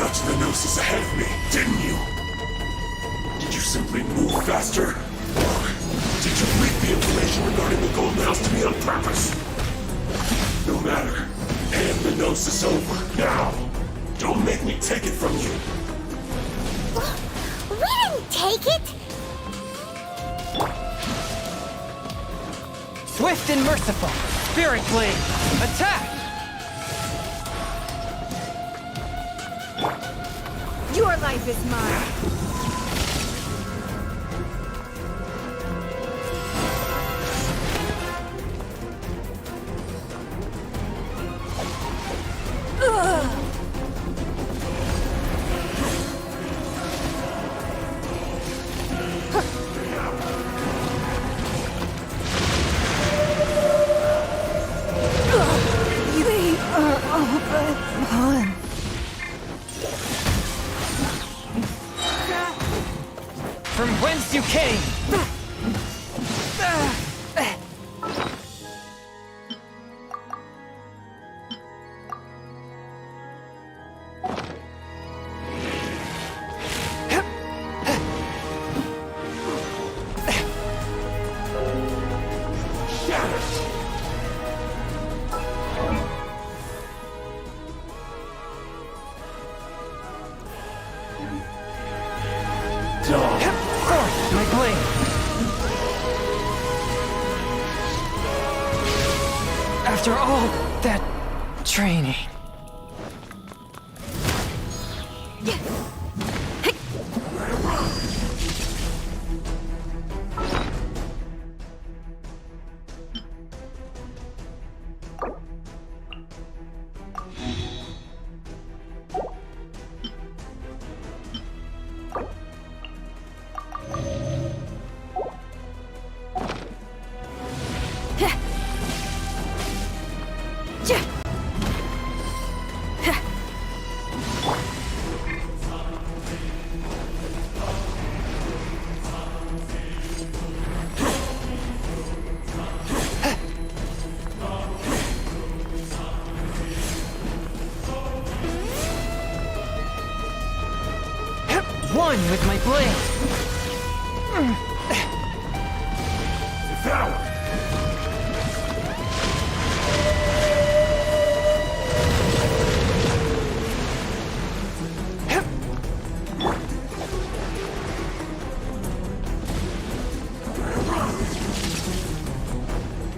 got to the Gnosis ahead of me, didn't you? Did you simply move faster? Or did you leak the information regarding the Golden House to me on purpose? No matter. And the Gnosis over. Now! Don't make me take it from you! We didn't take it! Swift and merciful! Spirit Blade! Attack! Your life is mine! From whence you came! Forth, my blade! After all that training. One with my blade! Devour!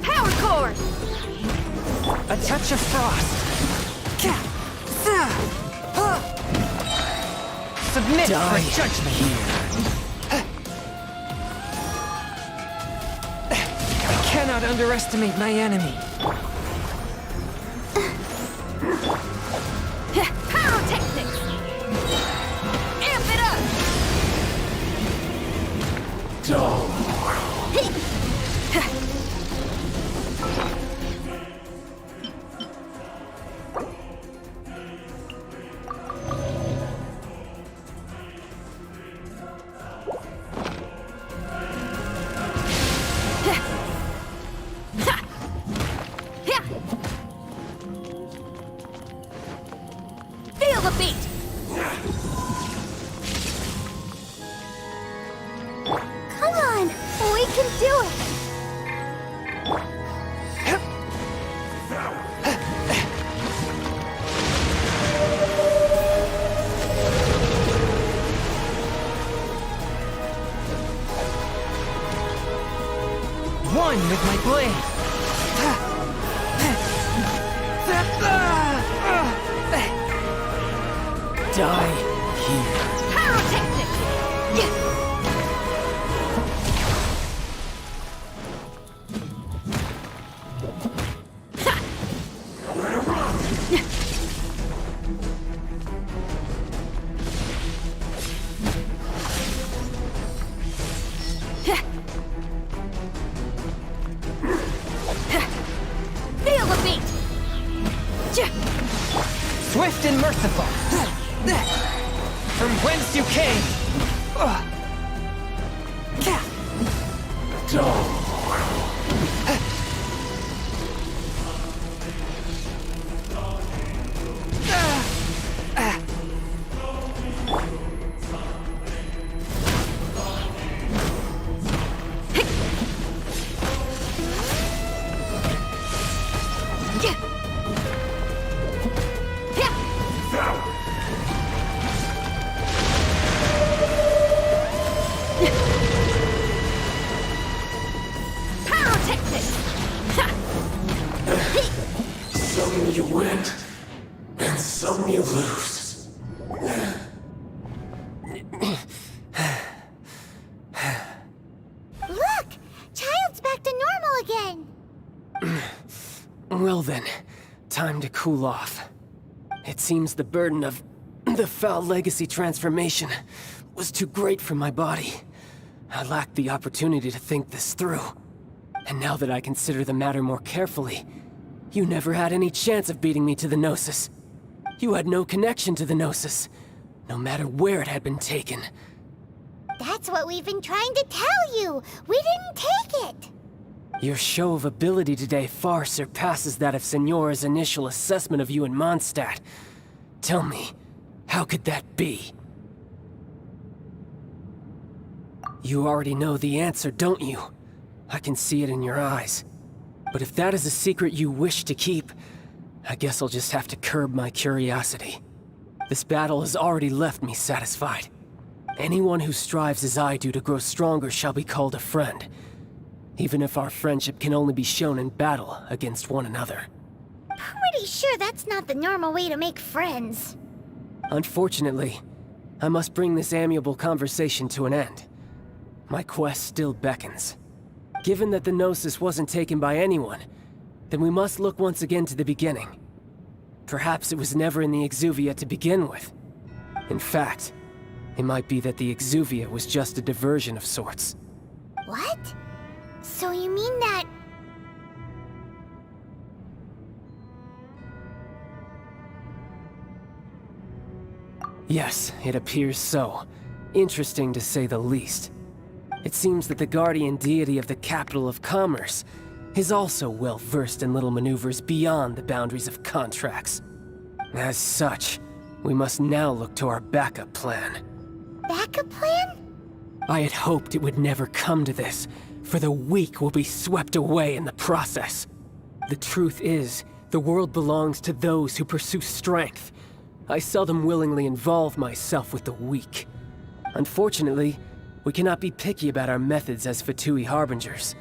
Power cord! A touch of frost! Submit for judgment! I cannot underestimate my enemy. Pyrotechnics! Amp it up! Dull. Feel the beat! Come on, we can do it! One with my blade! Die here. Pyrotechnics! Feel the beat! Swift and merciful! From whence you came! Dull. Some you win, and some you lose. Look! Child's back to normal again! Well then, time to cool off. It seems the burden of the foul legacy transformation was too great for my body. I lacked the opportunity to think this through. And now that I consider the matter more carefully, you never had any chance of beating me to the Gnosis. You had no connection to the Gnosis, no matter where it had been taken. That's what we've been trying to tell you! We didn't take it! Your show of ability today far surpasses that of Signora's initial assessment of you in Mondstadt. Tell me, how could that be? You already know the answer, don't you? I can see it in your eyes. But if that is a secret you wish to keep, I guess I'll just have to curb my curiosity. This battle has already left me satisfied. Anyone who strives as I do to grow stronger shall be called a friend, even if our friendship can only be shown in battle against one another. Pretty sure that's not the normal way to make friends. Unfortunately, I must bring this amiable conversation to an end. My quest still beckons. Given that the Gnosis wasn't taken by anyone, then we must look once again to the beginning. Perhaps it was never in the Exuvia to begin with. In fact, it might be that the Exuvia was just a diversion of sorts. What? So you mean that... Yes, it appears so. Interesting to say the least. It seems that the guardian deity of the capital of commerce is also well versed in little maneuvers beyond the boundaries of contracts. As such, we must now look to our backup plan. Backup plan? I had hoped it would never come to this, for the weak will be swept away in the process. The truth is, the world belongs to those who pursue strength. I seldom willingly involve myself with the weak. Unfortunately, we cannot be picky about our methods as Fatui Harbingers.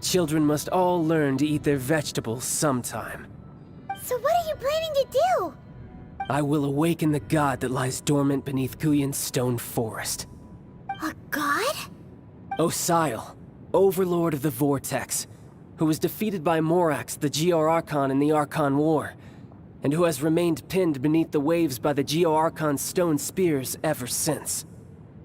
Children must all learn to eat their vegetables sometime. So what are you planning to do? I will awaken the god that lies dormant beneath Guyon's stone forest. A god? Osial, overlord of the Vortex, who was defeated by Morax, the Geo-Archon in the Archon War, and who has remained pinned beneath the waves by the Geo-Archon's stone spears ever since.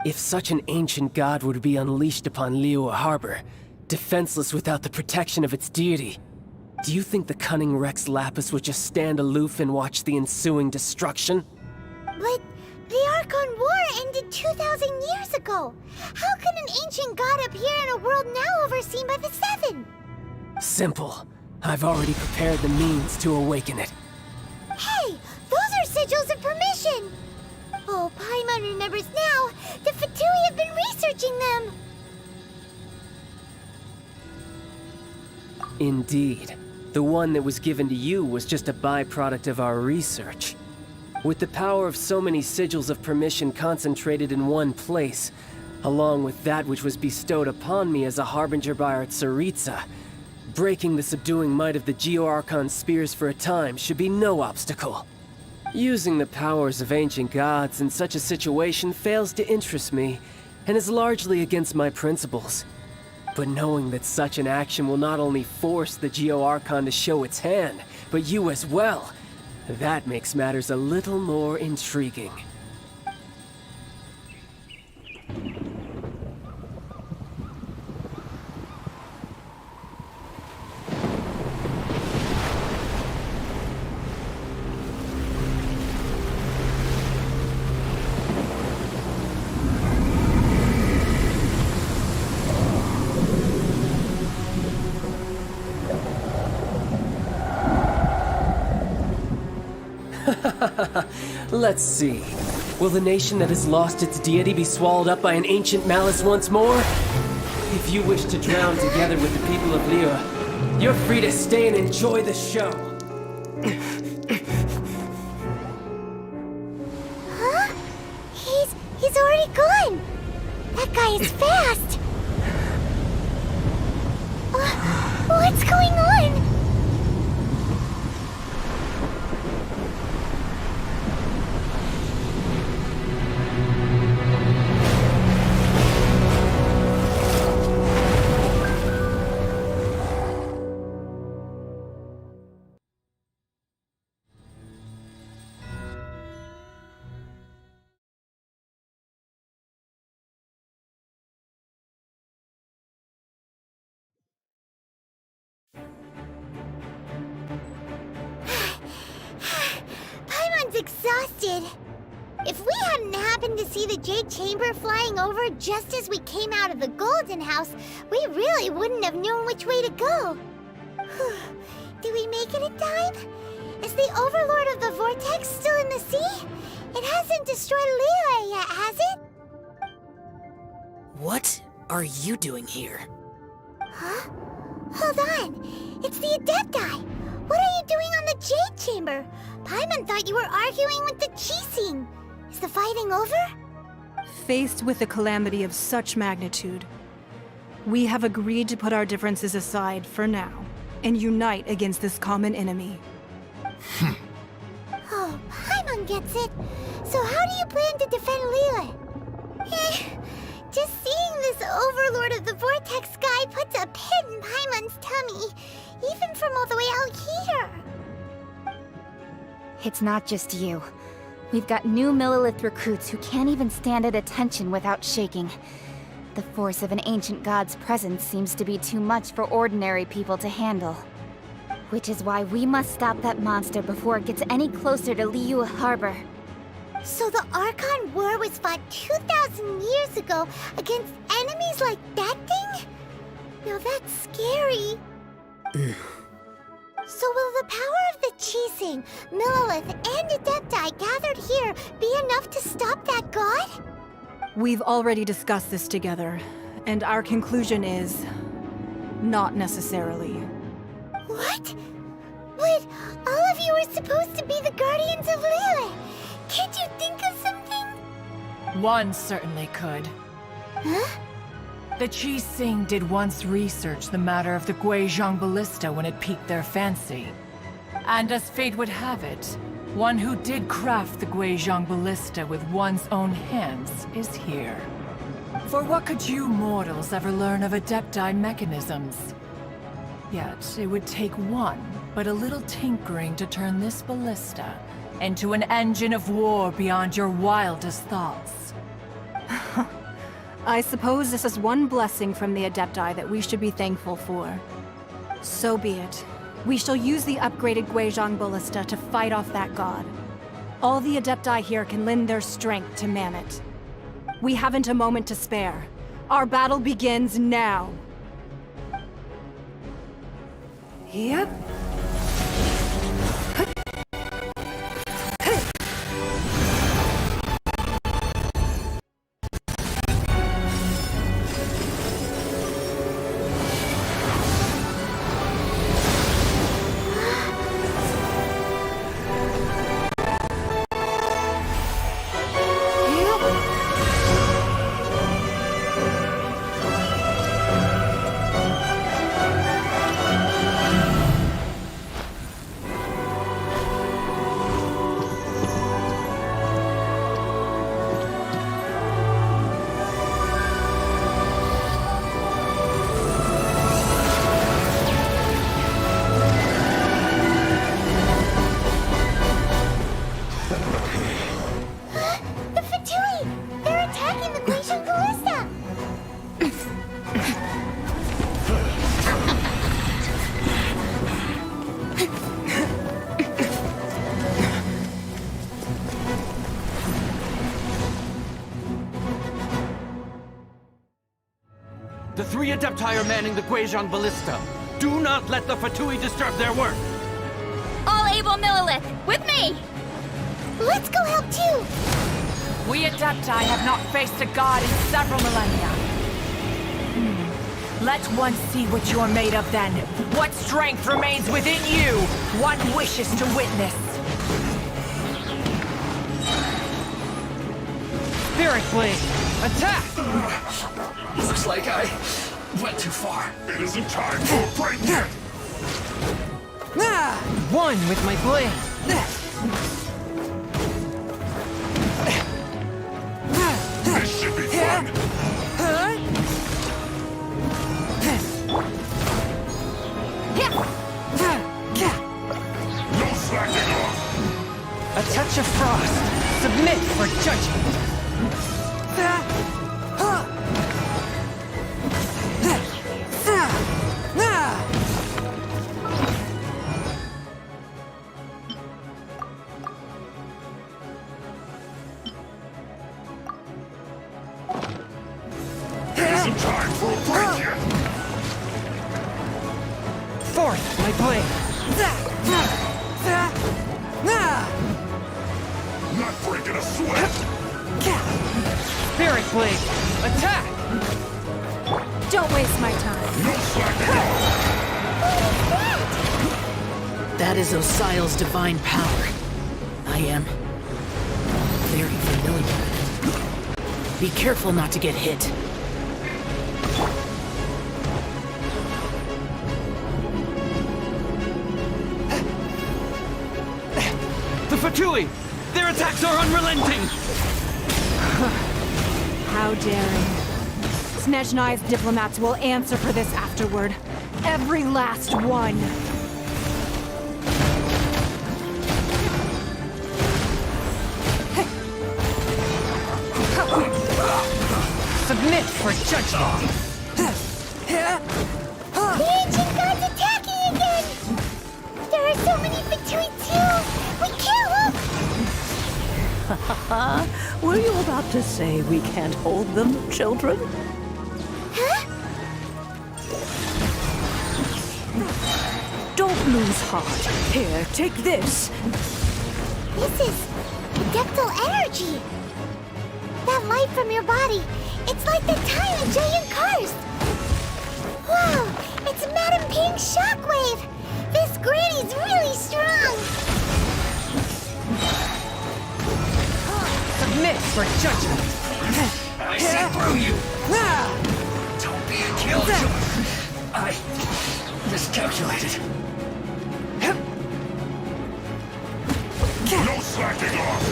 If such an ancient god were to be unleashed upon Liyue Harbor, defenseless without the protection of its deity, do you think the cunning Rex Lapis would just stand aloof and watch the ensuing destruction? But the Archon War ended 2,000 years ago. How can an ancient god appear in a world now overseen by the Seven? Simple. I've already prepared the means to awaken it. Hey, those are sigils of permission! Oh, Paimon remembers now. The Fatui have been researching them. Indeed. The one that was given to you was just a byproduct of our research. With the power of so many sigils of permission concentrated in one place, along with that which was bestowed upon me as a harbinger by our Tsaritsa, breaking the subduing might of the Geo-Archon spears for a time should be no obstacle. Using the powers of ancient gods in such a situation fails to interest me, and is largely against my principles. But knowing that such an action will not only force the Geo-Archon to show its hand, but you as well, that makes matters a little more intriguing. Let's see. Will the nation that has lost its deity be swallowed up by an ancient malice once more? If you wish to drown together with the people of Liyue, you're free to stay and enjoy the show. Huh? He's already gone. That guy is fast. What's going on? Everyone's exhausted. If we hadn't happened to see the Jade Chamber flying over just as we came out of the Golden House, we really wouldn't have known which way to go. Did we make it in time? Is the Overlord of the Vortex still in the sea? It hasn't destroyed Liyue yet, has it? What are you doing here? Huh? Hold on. It's the Adepti. What are you doing on the Jade Chamber? Paimon thought you were arguing with the Qixing. Is the fighting over? Faced with a calamity of such magnitude, we have agreed to put our differences aside for now and unite against this common enemy. Oh, Paimon gets it. So how do you plan to defend Liyue? Just seeing this Overlord of the Vortex guy puts a pit in Paimon's tummy, even from all the way out here. It's not just you. We've got new Millelith recruits who can't even stand at attention without shaking. The force of an ancient god's presence seems to be too much for ordinary people to handle. Which is why we must stop that monster before it gets any closer to Liyue Harbor. So the Archon War was fought 2,000 years ago against enemies like that thing? Now that's scary. So will the power of the Qixing, Millelith, and Adepti gathered here be enough to stop that god? We've already discussed this together, and our conclusion is... not necessarily. What? But all of you were supposed to be the guardians of Liyue. Can't you think of something? One certainly could. Huh? The Qixing did once research the matter of the Guizhong Ballista when it piqued their fancy. And as fate would have it, one who did craft the Guizhong Ballista with one's own hands is here. For what could you mortals ever learn of Adepti mechanisms? Yet, it would take one, but a little tinkering to turn this ballista into an engine of war beyond your wildest thoughts. I suppose this is one blessing from the Adepti that we should be thankful for. So be it. We shall use the upgraded Guizhong Ballista to fight off that god. All the Adepti here can lend their strength to man it. We haven't a moment to spare. Our battle begins now. Yep. The three Adepti are manning the Guizhong Ballista. Do not let the Fatui disturb their work! All able Millelith, with me! Let's go help too! We Adepti have not faced a god in several millennia. Let one see what you're made of then. What strength remains within you? One wishes to witness. Spirit Blade, attack! Looks like I went too far. It isn't time for a break yet. One with my blade. This should be fun. No slacking off. A touch of frost. Submit for judgment. Forth my blade! Not breaking a sweat! Spirit blade! Attack! Don't waste my time. No slacking off! That is Osial's divine power. I am very familiar with it. Be careful not to get hit. The Fatui! Their attacks are unrelenting! How daring. Snezhnai's diplomats will answer for this afterward. Every last one. Submit for judgment! The ancient god's attacking again! There are so many Fatui too! We can't look! Were you about to say we can't hold them, children? Huh? Don't lose heart. Here, take this. This is adeptal energy! That light from your body, it's like the time of giant cars! Wow, it's Madame Ping's shockwave! This granny's really strong! Submit for judgment! I see through you! Don't be a killjoy! I miscalculated. No slacking off!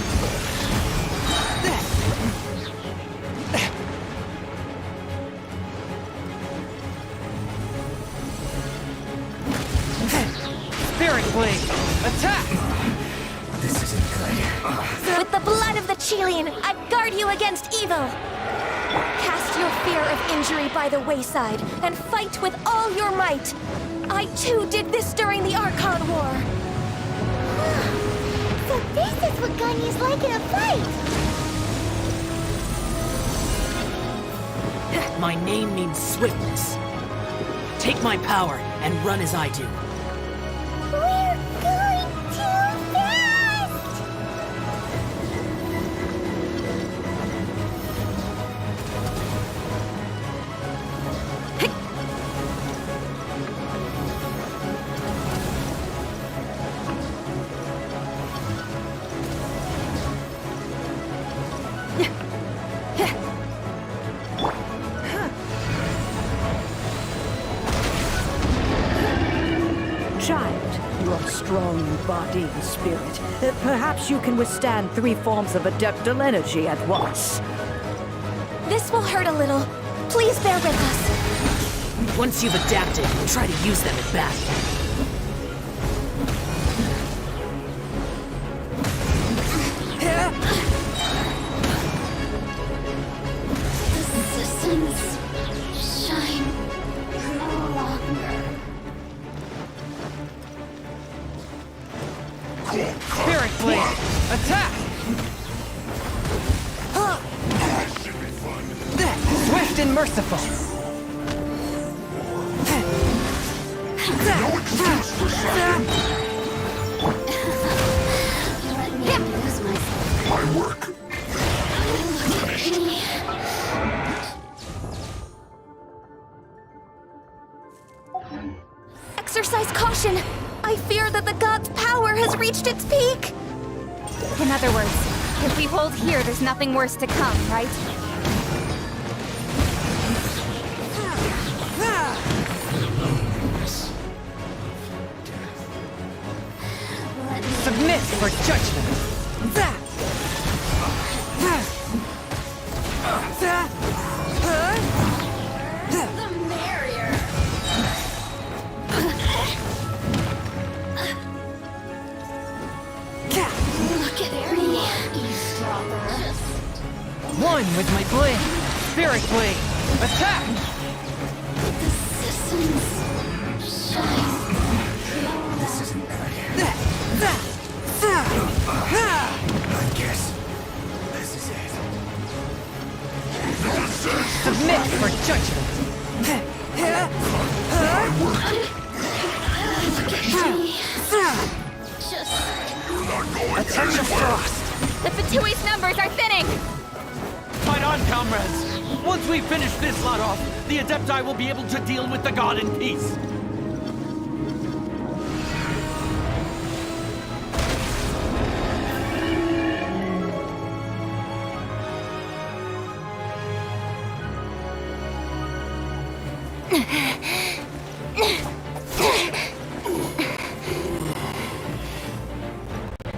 Spirit blade! Attack! This isn't good. With the blood of the Chilean, I guard you against evil! Cast your fear of injury by the wayside, and fight with all your might! I too did this during the Archon War! So this is what Ganya's like in a fight! My name means swiftness. Take my power and run as I do. We're going too fast! Child, you are strong in body and spirit. Perhaps you can withstand 3 forms of adeptal energy at once. This will hurt a little. Please bear with us. Once you've adapted, try to use them at battle. The systems shine no longer. Spirit blade! Attack! Should be fun. Swift and merciful! No excuse for slacking! My work. Finished. Exercise caution! I fear that the god's power has reached its peak! In other words, if we hold here, there's nothing worse to come, right? Submit for judgment! The merrier! Look at me, eavesdropper. One with my blade! Spirit blade! Attack! The systems shine. This isn't good. I guess this is it. Nonsense! Submit for judgment! My work. not going Attention anywhere! Frost! The Fatui's numbers are thinning! Fight on, comrades! Once we finish this lot off, the Adepti will be able to deal with the god in peace.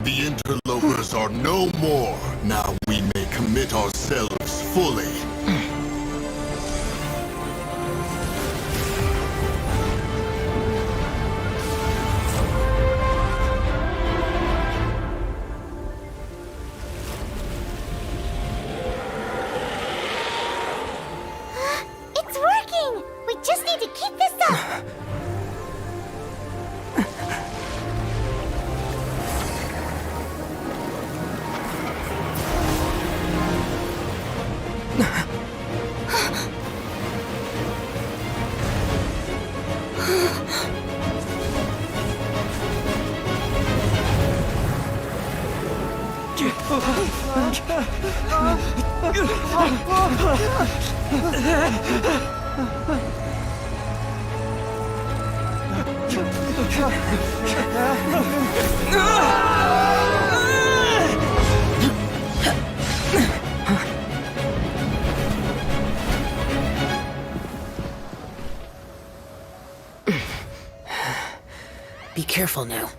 The interlopers are no more. Now we may commit ourselves fully. It's working! We just need to keep this up! Be careful now.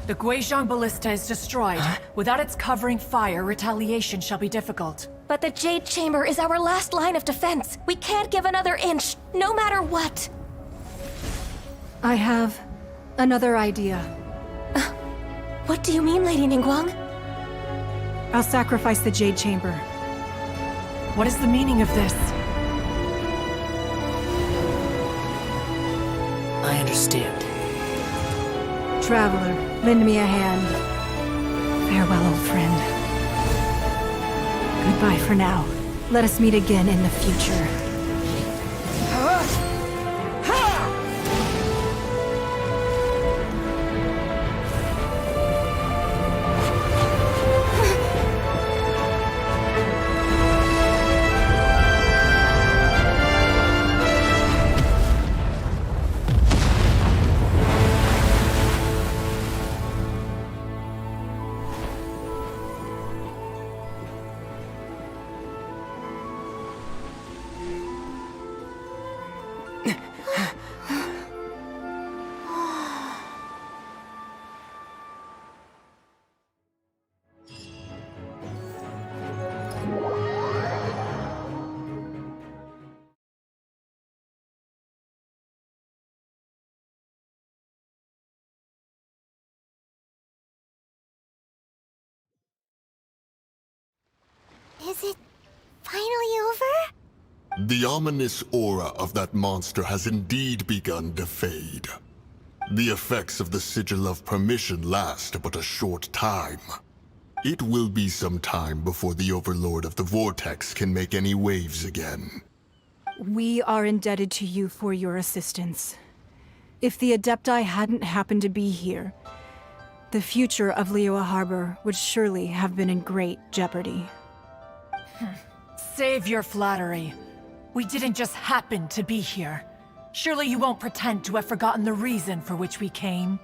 The Guizhong Ballista is destroyed. Without its covering fire, retaliation shall be difficult. But the Jade Chamber is our last line of defense. We can't give another inch, no matter what. I have another idea. What do you mean, Lady Ningguang? I'll sacrifice the Jade Chamber. What is the meaning of this? I understand. Traveler, lend me a hand. Farewell, old friend. Goodbye for now. Let us meet again in the future. Is it finally over? The ominous aura of that monster has indeed begun to fade. The effects of the Sigil of Permission last but a short time. It will be some time before the Overlord of the Vortex can make any waves again. We are indebted to you for your assistance. If the Adepti hadn't happened to be here, the future of Liyue Harbor would surely have been in great jeopardy. Save your flattery. We didn't just happen to be here. Surely you won't pretend to have forgotten the reason for which we came.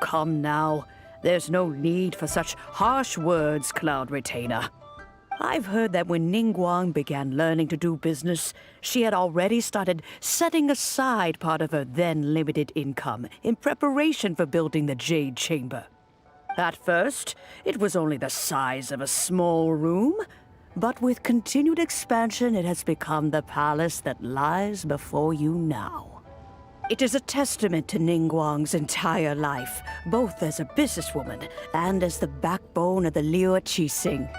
Come now. There's no need for such harsh words, Cloud Retainer. I've heard that when Ningguang began learning to do business, she had already started setting aside part of her then limited income in preparation for building the Jade Chamber. At first, it was only the size of a small room, but with continued expansion, it has become the palace that lies before you now. It is a testament to Ningguang's entire life, both as a businesswoman and as the backbone of the Liyue Qixing.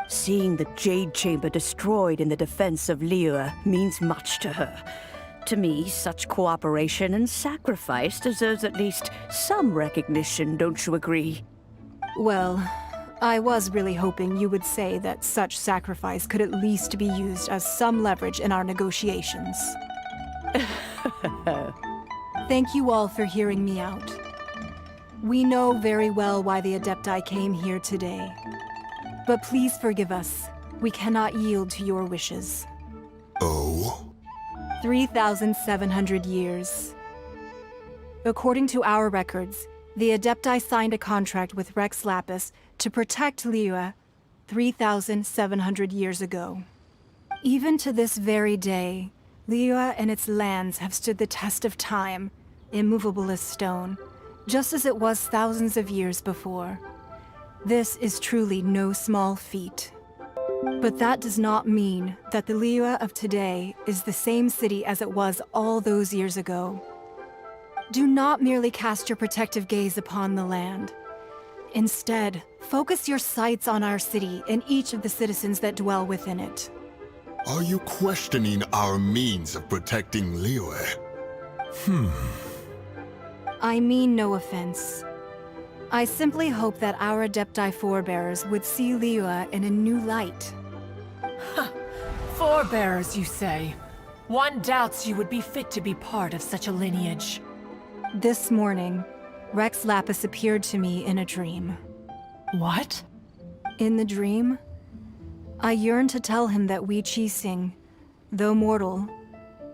Seeing the Jade Chamber destroyed in the defense of Liyue means much to her. To me, such cooperation and sacrifice deserves at least some recognition, don't you agree? Well, I was really hoping you would say that such sacrifice could at least be used as some leverage in our negotiations. Thank you all for hearing me out. We know very well why the Adepti came here today. But please forgive us. We cannot yield to your wishes. Oh? 3,700 years. According to our records, the Adepti signed a contract with Rex Lapis to protect Liyue 3,700 years ago. Even to this very day, Liyue and its lands have stood the test of time, immovable as stone, just as it was thousands of years before. This is truly no small feat. But that does not mean that the Liyue of today is the same city as it was all those years ago. Do not merely cast your protective gaze upon the land. Instead, focus your sights on our city and each of the citizens that dwell within it. Are you questioning our means of protecting Liyue? I mean no offense. I simply hope that our Adepti forebears would see Liyue in a new light. Forebearers, you say? One doubts you would be fit to be part of such a lineage. This morning, Rex Lapis appeared to me in a dream. What? In the dream, I yearned to tell him that we Qixing, though mortal,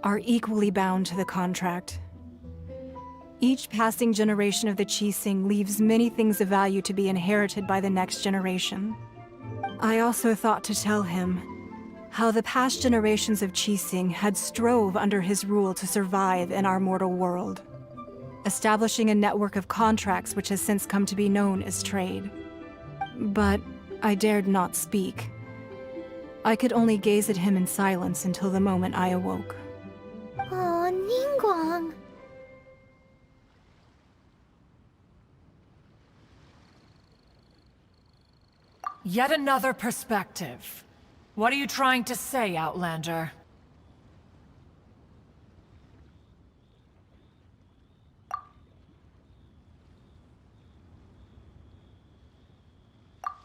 are equally bound to the contract. Each passing generation of the Qixing leaves many things of value to be inherited by the next generation. I also thought to tell him how the past generations of Qixing had strove under his rule to survive in our mortal world, establishing a network of contracts which has since come to be known as trade. But I dared not speak. I could only gaze at him in silence until the moment I awoke. Oh, Ningguang. Yet another perspective. What are you trying to say, Outlander?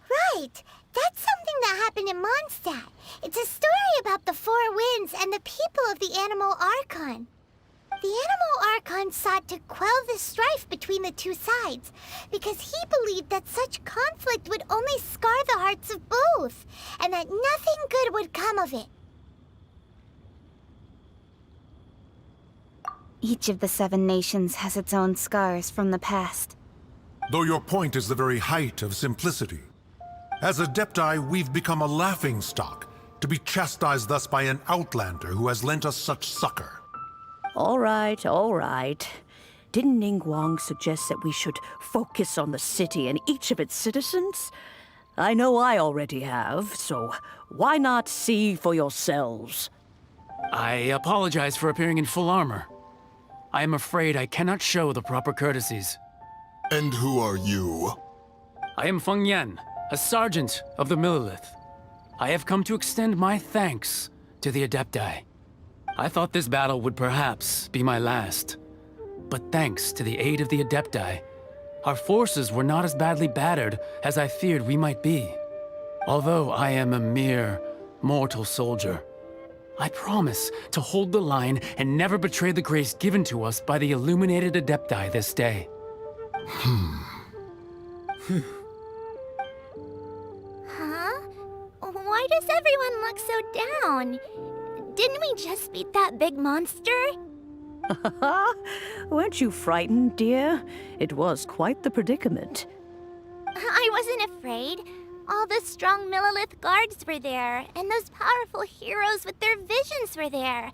Right! That's something that happened in Mondstadt. It's a story about the Four Winds and the people of the Animal Archon. The Animal Archon sought to quell the strife between the two sides, because he believed that such conflict would only scar the hearts of both, and that nothing good would come of it. Each of the 7 nations has its own scars from the past. Though your point is the very height of simplicity. As Adepti, we've become a laughingstock, to be chastised thus by an outlander who has lent us such succor. All right, all right. Didn't Ningguang suggest that we should focus on the city and each of its citizens? I know I already have, so why not see for yourselves? I apologize for appearing in full armor. I am afraid I cannot show the proper courtesies. And who are you? I am Feng Yan, a sergeant of the Millilith. I have come to extend my thanks to the Adepti. I thought this battle would perhaps be my last. But thanks to the aid of the Adepti, our forces were not as badly battered as I feared we might be. Although I am a mere mortal soldier, I promise to hold the line and never betray the grace given to us by the illuminated Adepti this day. Huh? Why does everyone look so down? Didn't we just beat that big monster? Weren't you frightened, dear? It was quite the predicament. I wasn't afraid. All the strong Millilith guards were there, and those powerful heroes with their visions were there.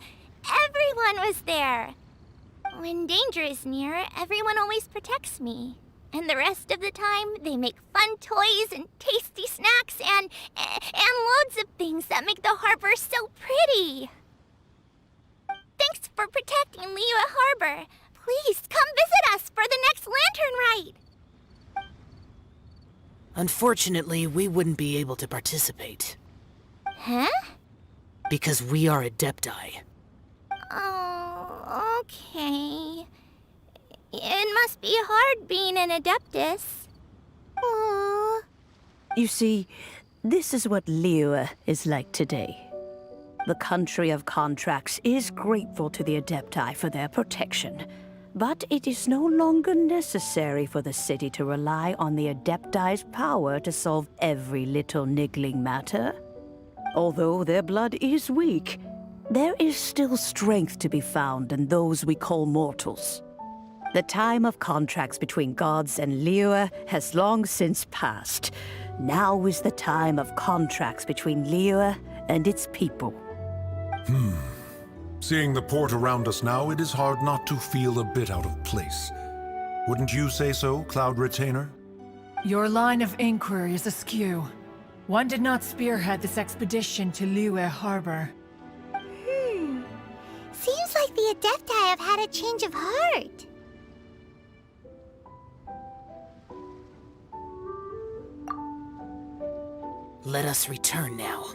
Everyone was there. When danger is near, everyone always protects me. And the rest of the time, they make fun toys and tasty snacks and loads of things that make the harbor so pretty. Thanks for protecting Liyue Harbor. Please come visit us for the next lantern rite. Unfortunately, we wouldn't be able to participate. Huh? Because we are Adepti. Oh, okay. It must be hard being an Adeptus. Aww. You see, this is what Liyue is like today. The country of contracts is grateful to the Adepti for their protection. But it is no longer necessary for the city to rely on the Adepti's power to solve every little niggling matter. Although their blood is weak, there is still strength to be found in those we call mortals. The time of contracts between gods and Liyue has long since passed. Now is the time of contracts between Liyue and its people. Seeing the port around us now, it is hard not to feel a bit out of place. Wouldn't you say so, Cloud Retainer? Your line of inquiry is askew. One did not spearhead this expedition to Liyue Harbor. Seems like the Adepti have had a change of heart. Let us return now.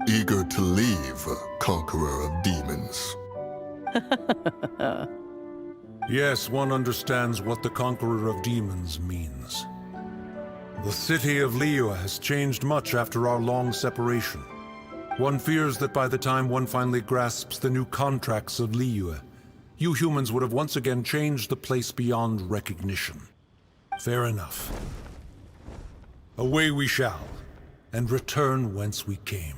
Eager to leave, Conqueror of Demons. Yes, one understands what the Conqueror of Demons means. The city of Liyue has changed much after our long separation. One fears that by the time one finally grasps the new contracts of Liyue, you humans would have once again changed the place beyond recognition. Fair enough. Away we shall, and return whence we came.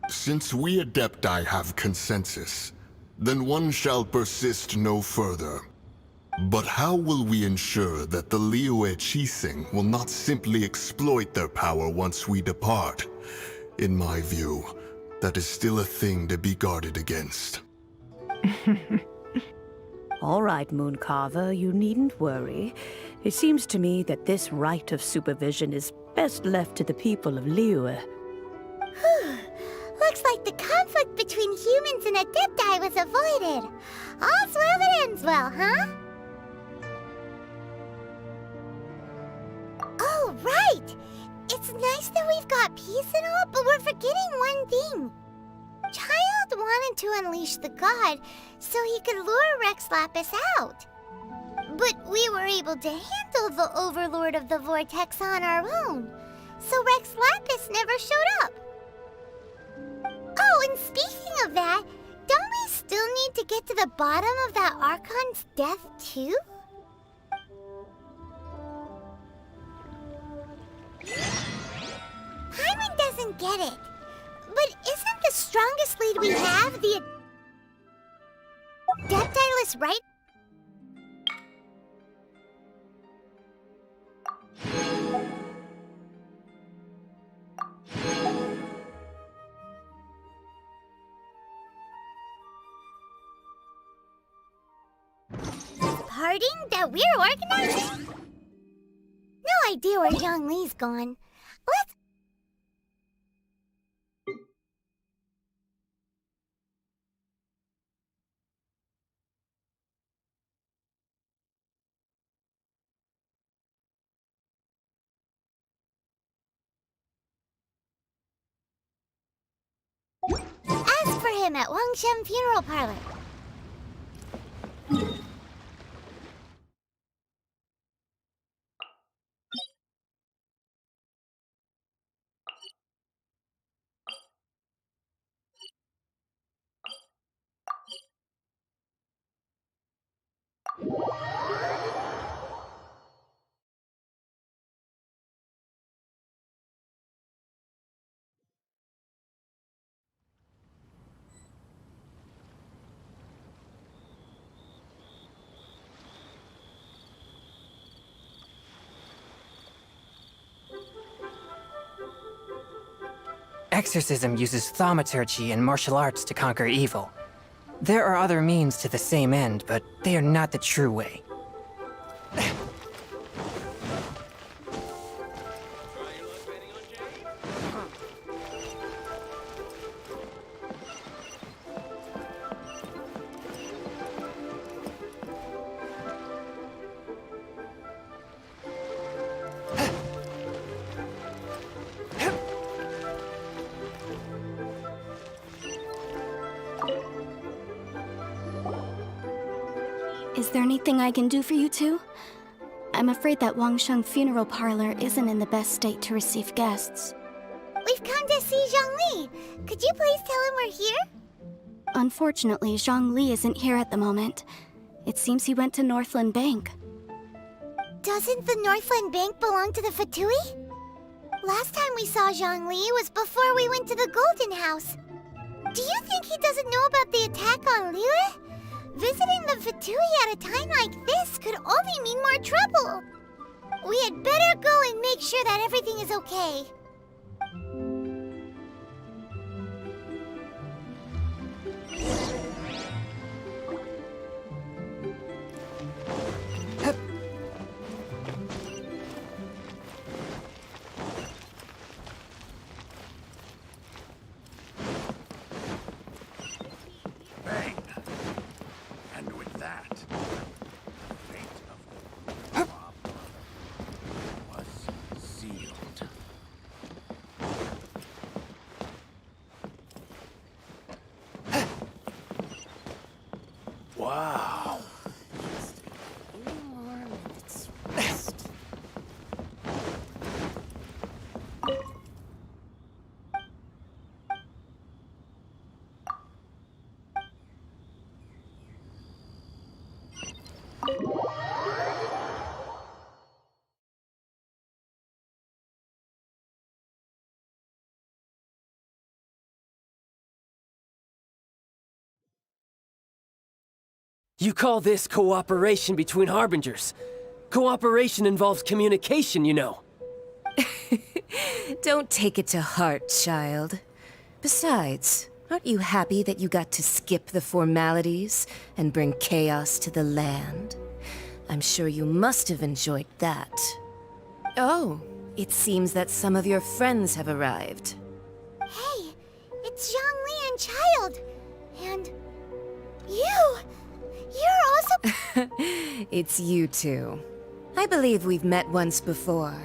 Since we Adepti have consensus, then one shall persist no further. But how will we ensure that the Liyue Qixing will not simply exploit their power once we depart? In my view, that is still a thing to be guarded against. All right, Mooncarver, you needn't worry. It seems to me that this right of supervision is best left to the people of Liyue. Looks like the conflict between humans and Adepti was avoided. All's well that ends well, huh? Oh, right! It's nice that we've got peace and all, but we're forgetting one thing. Child wanted to unleash the god so he could lure Rex Lapis out. But we were able to handle the Overlord of the Vortex on our own, so Rex Lapis never showed up. Oh, and speaking of that, don't we still need to get to the bottom of that Archon's death, too? Paimon doesn't get it. But isn't the strongest lead we have the Adeptilus, right? Parting that we're organizing? No idea where Zhongli's gone. Let's... Ask for him at Wangshen Funeral Parlor. Exorcism uses thaumaturgy and martial arts to conquer evil. There are other means to the same end, but they are not the true way. Is there anything I can do for you two? I'm afraid that Wangshen Funeral Parlor isn't in the best state to receive guests. We've come to see Zhongli. Could you please tell him we're here? Unfortunately, Zhongli isn't here at the moment. It seems he went to Northland Bank. Doesn't the Northland Bank belong to the Fatui? Last time we saw Zhongli was before we went to the Golden House. Do you think he doesn't know about the attack on Liyue? Visiting the Fatui at a time like this could only mean more trouble. We had better go and make sure that everything is okay. Bang! And with that, the fate of the was sealed. Wow. You call this cooperation between Harbingers? Cooperation involves communication, you know. Don't take it to heart, child. Besides, aren't you happy that you got to skip the formalities and bring chaos to the land? I'm sure you must have enjoyed that. Oh, it seems that some of your friends have arrived. Hey, it's Zhongli and Child. And you! You're also... It's you two. I believe we've met once before.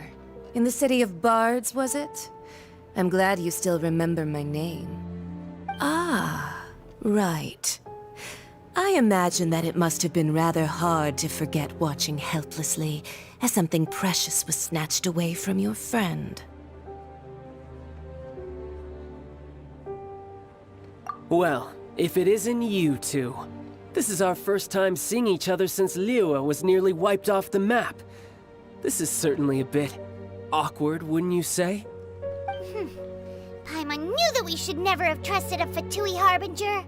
In the city of Bards, was it? I'm glad you still remember my name. Ah, right. I imagine that it must have been rather hard to forget watching helplessly as something precious was snatched away from your friend. Well, if it isn't you two. This is our first time seeing each other since Liyue was nearly wiped off the map. This is certainly a bit awkward, wouldn't you say? Paimon knew that we should never have trusted a Fatui Harbinger.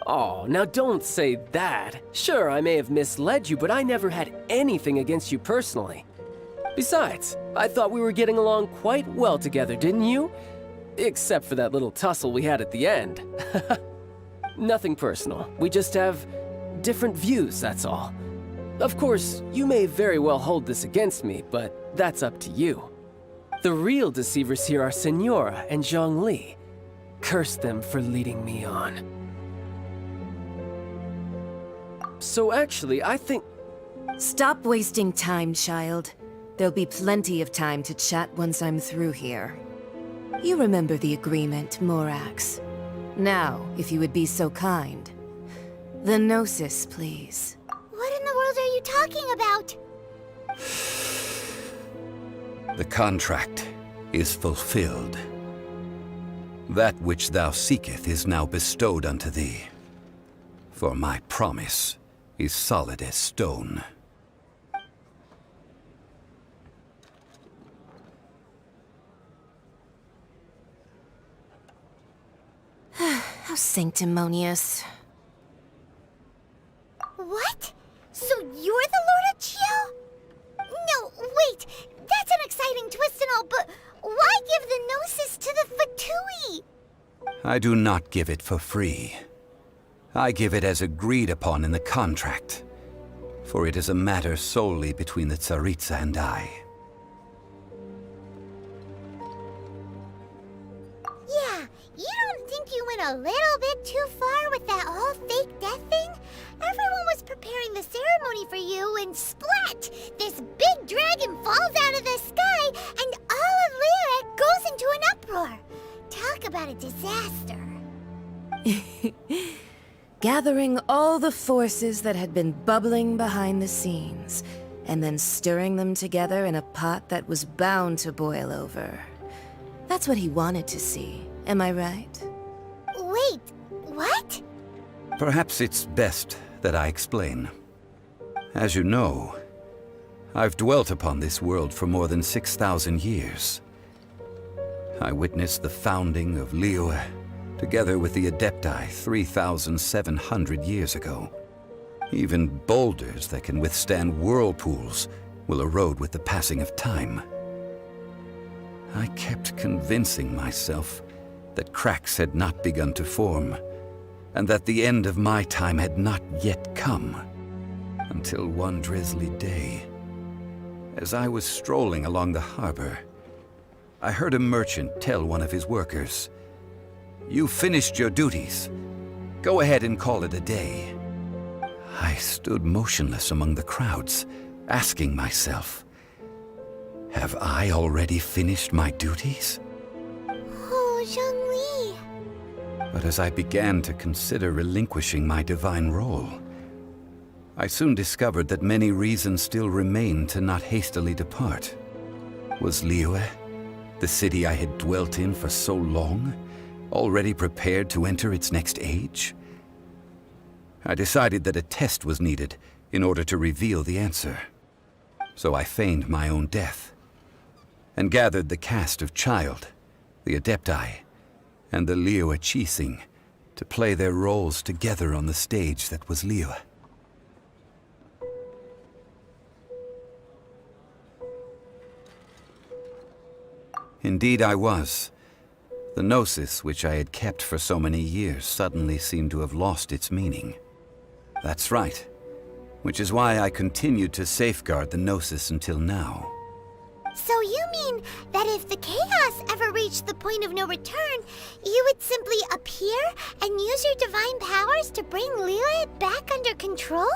Oh, now don't say that. Sure, I may have misled you, but I never had anything against you personally. Besides, I thought we were getting along quite well together, didn't you? Except for that little tussle we had at the end. Nothing personal. We just have different views, that's all. Of course, you may very well hold this against me, but that's up to you. The real deceivers here are Senora and Zhongli. Curse them for leading me on. So actually, I think... Stop wasting time, child. There'll be plenty of time to chat once I'm through here. You remember the agreement, Morax. Now, if you would be so kind. The Gnosis, please. What in the world are you talking about? The contract is fulfilled. That which thou seeketh is now bestowed unto thee. For my promise is solid as stone. How sanctimonious. What? So you're the Lord of Chiao? No, wait! That's an exciting twist and all, but why give the Gnosis to the Fatui? I do not give it for free. I give it as agreed upon in the contract, for it is a matter solely between the Tsaritsa and I. Yeah, you don't think you went a little bit too far with that whole fake death thing? Everyone was preparing the ceremony for you, and splat! This big dragon falls out of the sky, and all of Liyue goes into an uproar. Talk about a disaster. Gathering all the forces that had been bubbling behind the scenes, and then stirring them together in a pot that was bound to boil over. That's what he wanted to see, am I right? Wait, what? Perhaps it's best that I explain. As you know, I've dwelt upon this world for more than 6,000 years. I witnessed the founding of Liyue, together with the Adepti 3,700 years ago. Even boulders that can withstand whirlpools will erode with the passing of time. I kept convincing myself that cracks had not begun to form, and that the end of my time had not yet come. Until one drizzly day, as I was strolling along the harbor, I heard a merchant tell one of his workers, "You finished your duties. Go ahead and call it a day." I stood motionless among the crowds, asking myself, have I already finished my duties? Oh, Zhongli. But as I began to consider relinquishing my divine role, I soon discovered that many reasons still remained to not hastily depart. Was Liyue, the city I had dwelt in for so long, already prepared to enter its next age? I decided that a test was needed in order to reveal the answer. So I feigned my own death, and gathered the cast of Child, the Adepti, and the Liyue Qixing to play their roles together on the stage that was Liyue. Indeed I was. The gnosis which I had kept for so many years suddenly seemed to have lost its meaning. That's right. Which is why I continued to safeguard the gnosis until now. So you mean that if the chaos ever reached the point of no return, you would simply appear and use your divine powers to bring Liyue back under control?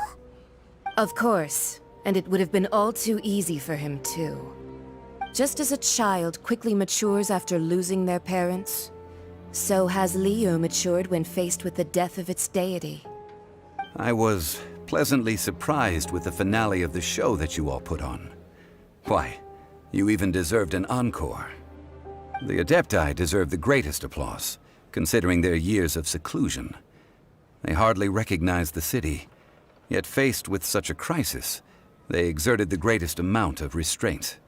Of course, and it would have been all too easy for him too. Just as a child quickly matures after losing their parents, so has Liyue matured when faced with the death of its deity. I was pleasantly surprised with the finale of the show that you all put on. Why, you even deserved an encore. The Adepti deserve the greatest applause, considering their years of seclusion. They hardly recognized the city, yet faced with such a crisis, they exerted the greatest amount of restraint.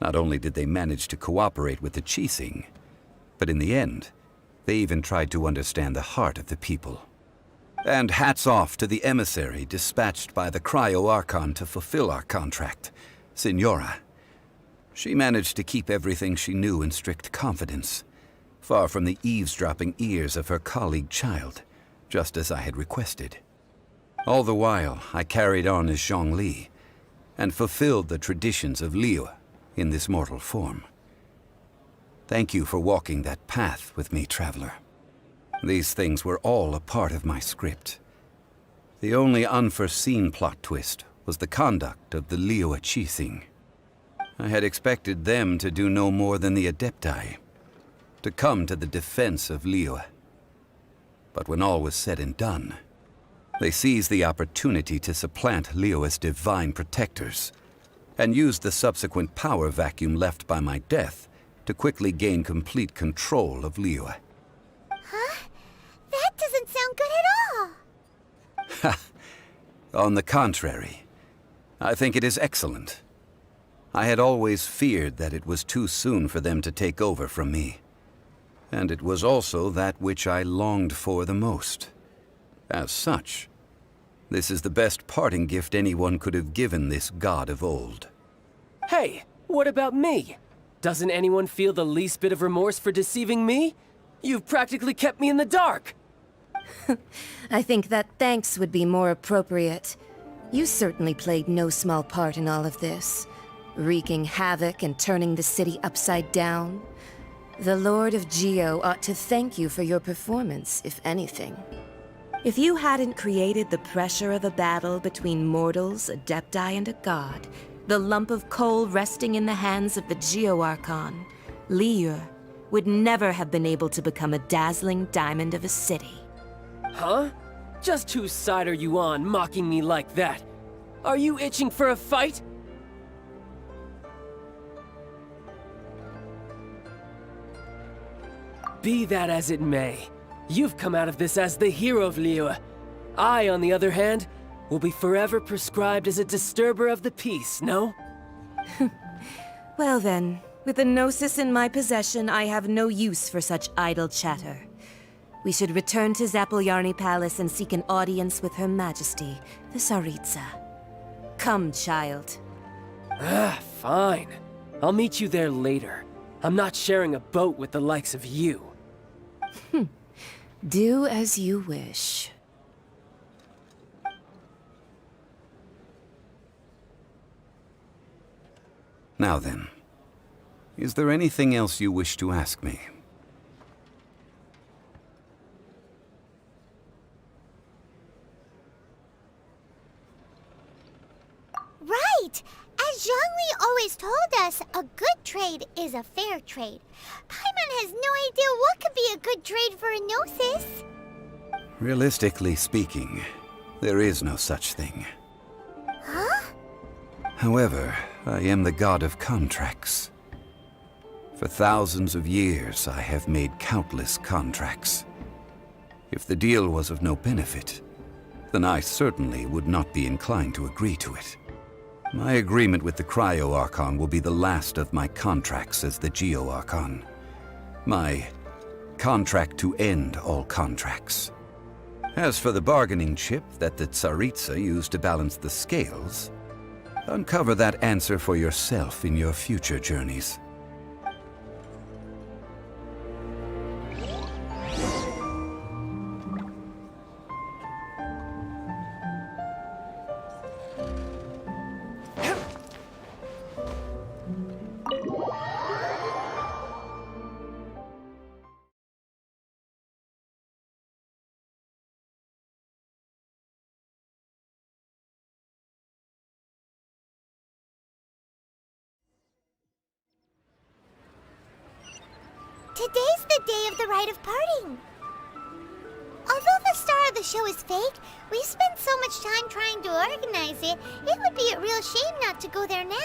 Not only did they manage to cooperate with the Qixing, but in the end, they even tried to understand the heart of the people. And hats off to the emissary dispatched by the Cryo-Archon to fulfill our contract, Signora. She managed to keep everything she knew in strict confidence, far from the eavesdropping ears of her colleague Child, just as I had requested. All the while, I carried on as Zhongli, and fulfilled the traditions of Liyue in this mortal form. Thank you for walking that path with me, Traveler. These things were all a part of my script. The only unforeseen plot twist was the conduct of the Liyue Qixing. I had expected them to do no more than the Adepti, to come to the defense of Liyue. But when all was said and done, they seized the opportunity to supplant Liyue's divine protectors, and used the subsequent power vacuum left by my death to quickly gain complete control of Liyue. Huh? That doesn't sound good at all! Ha! On the contrary, I think it is excellent. I had always feared that it was too soon for them to take over from me. And it was also that which I longed for the most. As such, this is the best parting gift anyone could have given this god of old. Hey, what about me? Doesn't anyone feel the least bit of remorse for deceiving me? You've practically kept me in the dark! I think that thanks would be more appropriate. You certainly played no small part in all of this, wreaking havoc and turning the city upside down. The Lord of Geo ought to thank you for your performance, if anything. If you hadn't created the pressure of a battle between mortals, Adepti, and a god, the lump of coal resting in the hands of the Geo-Archon, Liyue would never have been able to become a dazzling diamond of a city. Huh? Just whose side are you on, mocking me like that? Are you itching for a fight? Be that as it may, you've come out of this as the hero of Liyue, I, on the other hand, will be forever prescribed as a disturber of the peace, no? Well then, with the Gnosis in my possession, I have no use for such idle chatter. We should return to Zapoljarny Palace and seek an audience with Her Majesty, the Tsaritsa. Come, child. Fine. I'll meet you there later. I'm not sharing a boat with the likes of you. Do as you wish. Now then, is there anything else you wish to ask me? Right! As Zhongli always told us, a good trade is a fair trade. Paimon has no idea what could be a good trade for a Gnosis. Realistically speaking, there is no such thing. Huh? However, I am the god of contracts. For thousands of years, I have made countless contracts. If the deal was of no benefit, then I certainly would not be inclined to agree to it. My agreement with the Cryo-Archon will be the last of my contracts as the Geo-Archon. My contract to end all contracts. As for the bargaining chip that the Tsaritsa used to balance the scales, uncover that answer for yourself in your future journeys. Today's the day of the rite of parting. Although the star of the show is fake, we spent so much time trying to organize it, it would be a real shame not to go there now.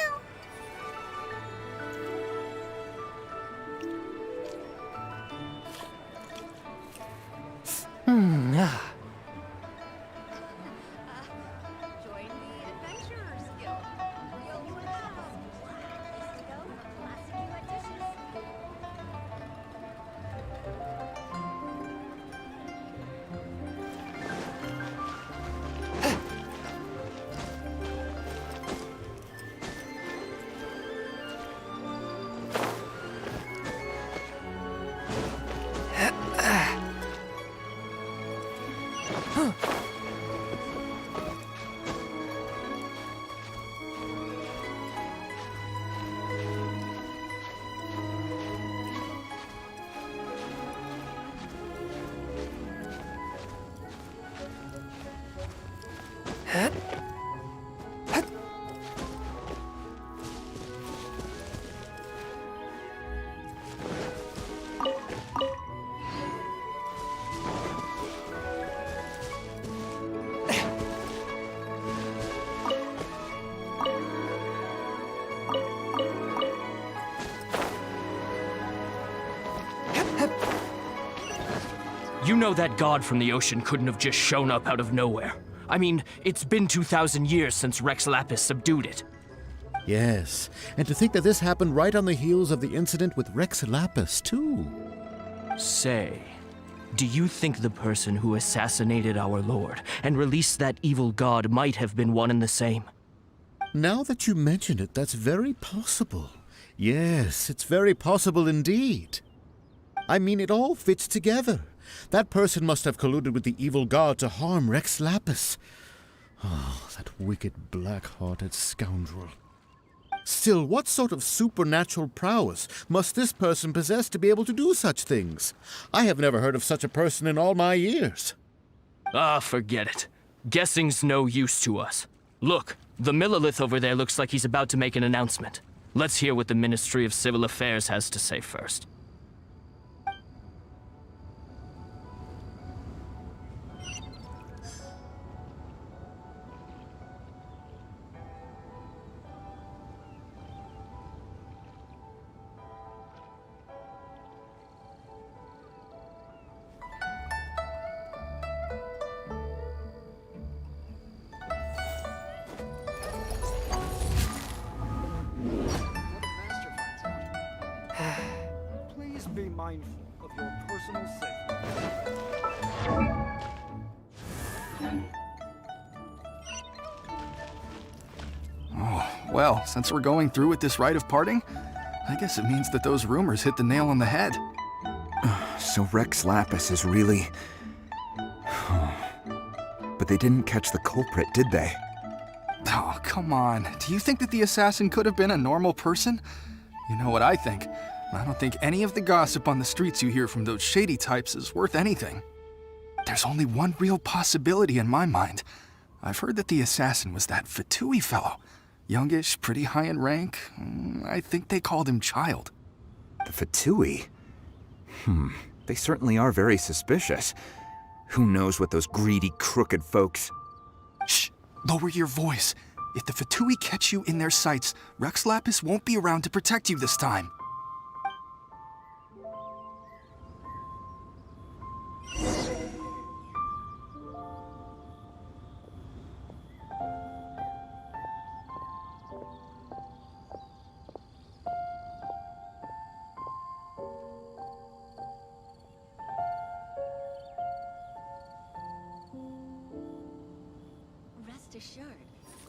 You know that god from the ocean couldn't have just shown up out of nowhere. I mean, it's been 2,000 years since Rex Lapis subdued it. Yes, and to think that this happened right on the heels of the incident with Rex Lapis, too. Say, do you think the person who assassinated our lord and released that evil god might have been one and the same? Now that you mention it, that's very possible. Yes, it's very possible indeed. I mean, it all fits together. That person must have colluded with the evil god to harm Rex Lapis. Oh, that wicked, black-hearted scoundrel. Still, what sort of supernatural prowess must this person possess to be able to do such things? I have never heard of such a person in all my years. Ah, forget it. Guessing's no use to us. Look, the Millilith over there looks like he's about to make an announcement. Let's hear what the Ministry of Civil Affairs has to say first. mindful of your personal safety. Oh, well, since we're going through with this rite of parting, I guess it means that those rumors hit the nail on the head. So Rex Lapis is really... But they didn't catch the culprit, did they? Oh, come on. Do you think that the assassin could have been a normal person? You know what I think. I don't think any of the gossip on the streets you hear from those shady types is worth anything. There's only one real possibility in my mind. I've heard that the assassin was that Fatui fellow. Youngish, pretty high in rank. I think they called him Child. The Fatui? They certainly are very suspicious. Who knows what those greedy, crooked folks... Shh! Lower your voice. If the Fatui catch you in their sights, Rex Lapis won't be around to protect you this time. Rest assured,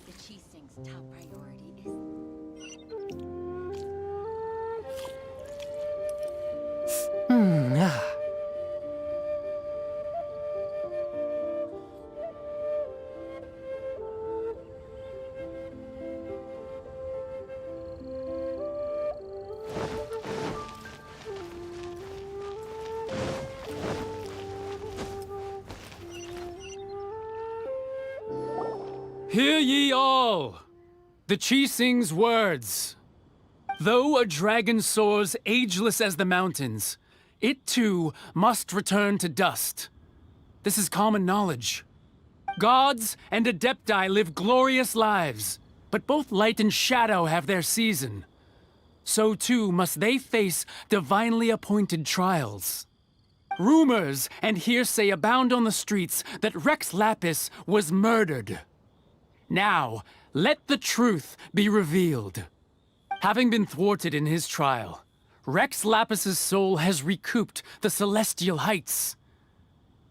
the Qixing's top priority is... Hear ye all! The Qixing's words. Though a dragon soars ageless as the mountains, it too must return to dust. This is common knowledge. Gods and Adepti live glorious lives, but both light and shadow have their season. So too must they face divinely appointed trials. Rumors and hearsay abound on the streets that Rex Lapis was murdered. Now, let the truth be revealed. Having been thwarted in his trial, Rex Lapis's soul has recouped the celestial heights.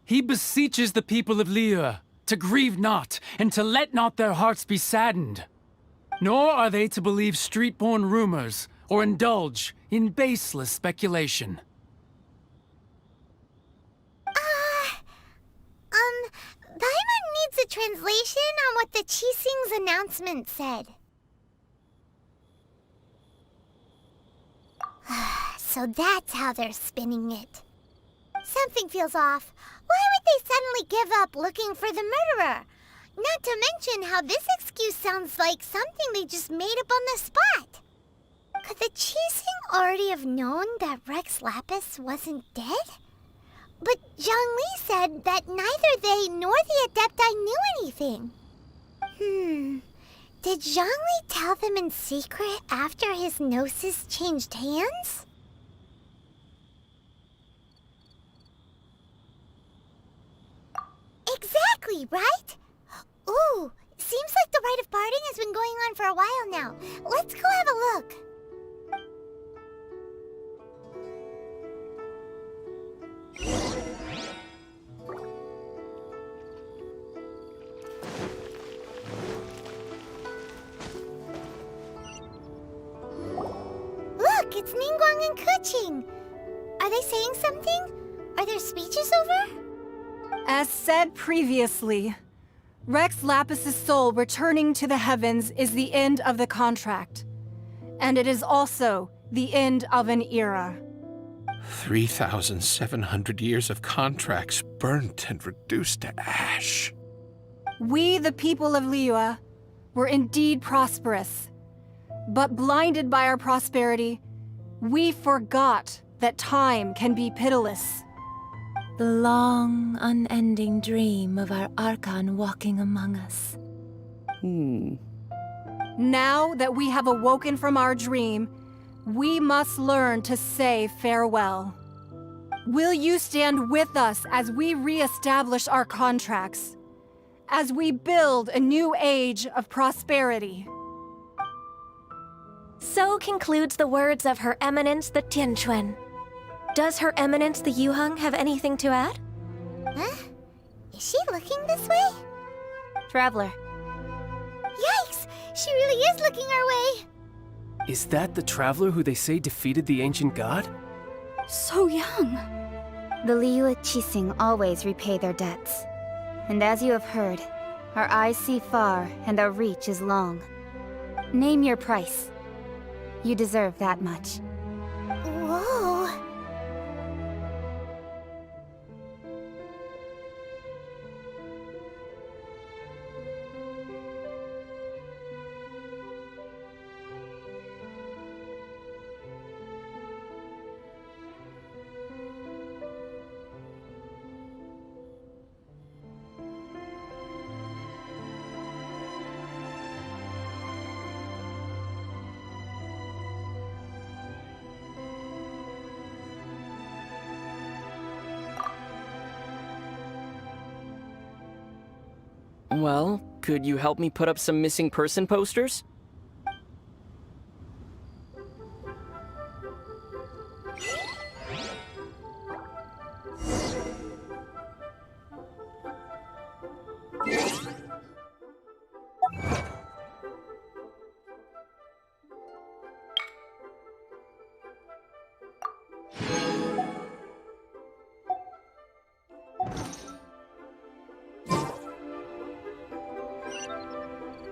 He beseeches the people of Liyue to grieve not and to let not their hearts be saddened. Nor are they to believe street-born rumors or indulge in baseless speculation. Paimon needs a translation on what the Qixing's announcement said. So that's how they're spinning it. Something feels off. Why would they suddenly give up looking for the murderer? Not to mention how this excuse sounds like something they just made up on the spot. Could the Qixing already have known that Rex Lapis wasn't dead? But Zhongli said that neither they nor the Adepti knew anything. Did Zhongli tell them in secret after his gnosis changed hands? Exactly, right? Ooh, seems like the rite of parting has been going on for a while now. Let's go have a look. Look, it's Ningguang and Keqing. Are they saying something? Are their speeches over? As said previously, Rex Lapis's soul returning to the heavens is the end of the contract. And it is also the end of an era. 3,700 years of contracts burnt and reduced to ash. We, the people of Liyue, were indeed prosperous. But blinded by our prosperity, we forgot that time can be pitiless. The long, unending dream of our Archon walking among us. Now that we have awoken from our dream, we must learn to say farewell. Will you stand with us as we re-establish our contracts? As we build a new age of prosperity? So concludes the words of Her Eminence the Tianquan. Does Her Eminence the Yuheng have anything to add? Huh? Is she looking this way? Traveler. Yikes! She really is looking our way! Is that the traveler who they say defeated the ancient god? So young. The Liyue Qixing always repay their debts. And as you have heard, our eyes see far and our reach is long. Name your price. You deserve that much. Whoa! Well, could you help me put up some missing person posters?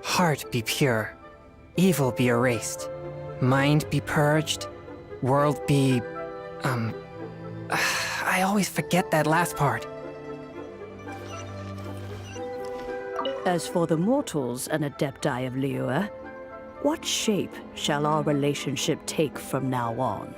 Heart be pure, evil be erased, mind be purged, world be... I always forget that last part. As for the mortals and Adepti of Liyue, what shape shall our relationship take from now on?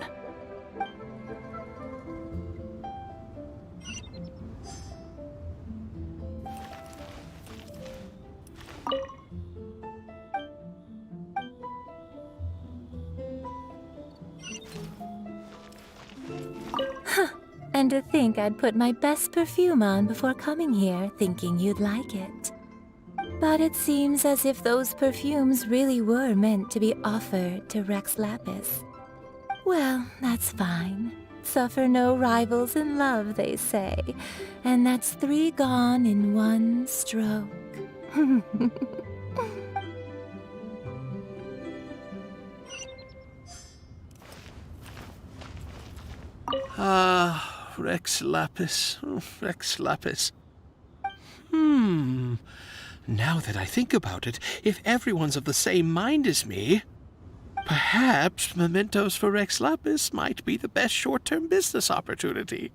And to think I'd put my best perfume on before coming here, thinking you'd like it. But it seems as if those perfumes really were meant to be offered to Rex Lapis. Well, that's fine. Suffer no rivals in love, they say. And that's 3 gone in 1 stroke. Ah, Rex Lapis. Oh, Rex Lapis. Now that I think about it, if everyone's of the same mind as me, perhaps mementos for Rex Lapis might be the best short-term business opportunity.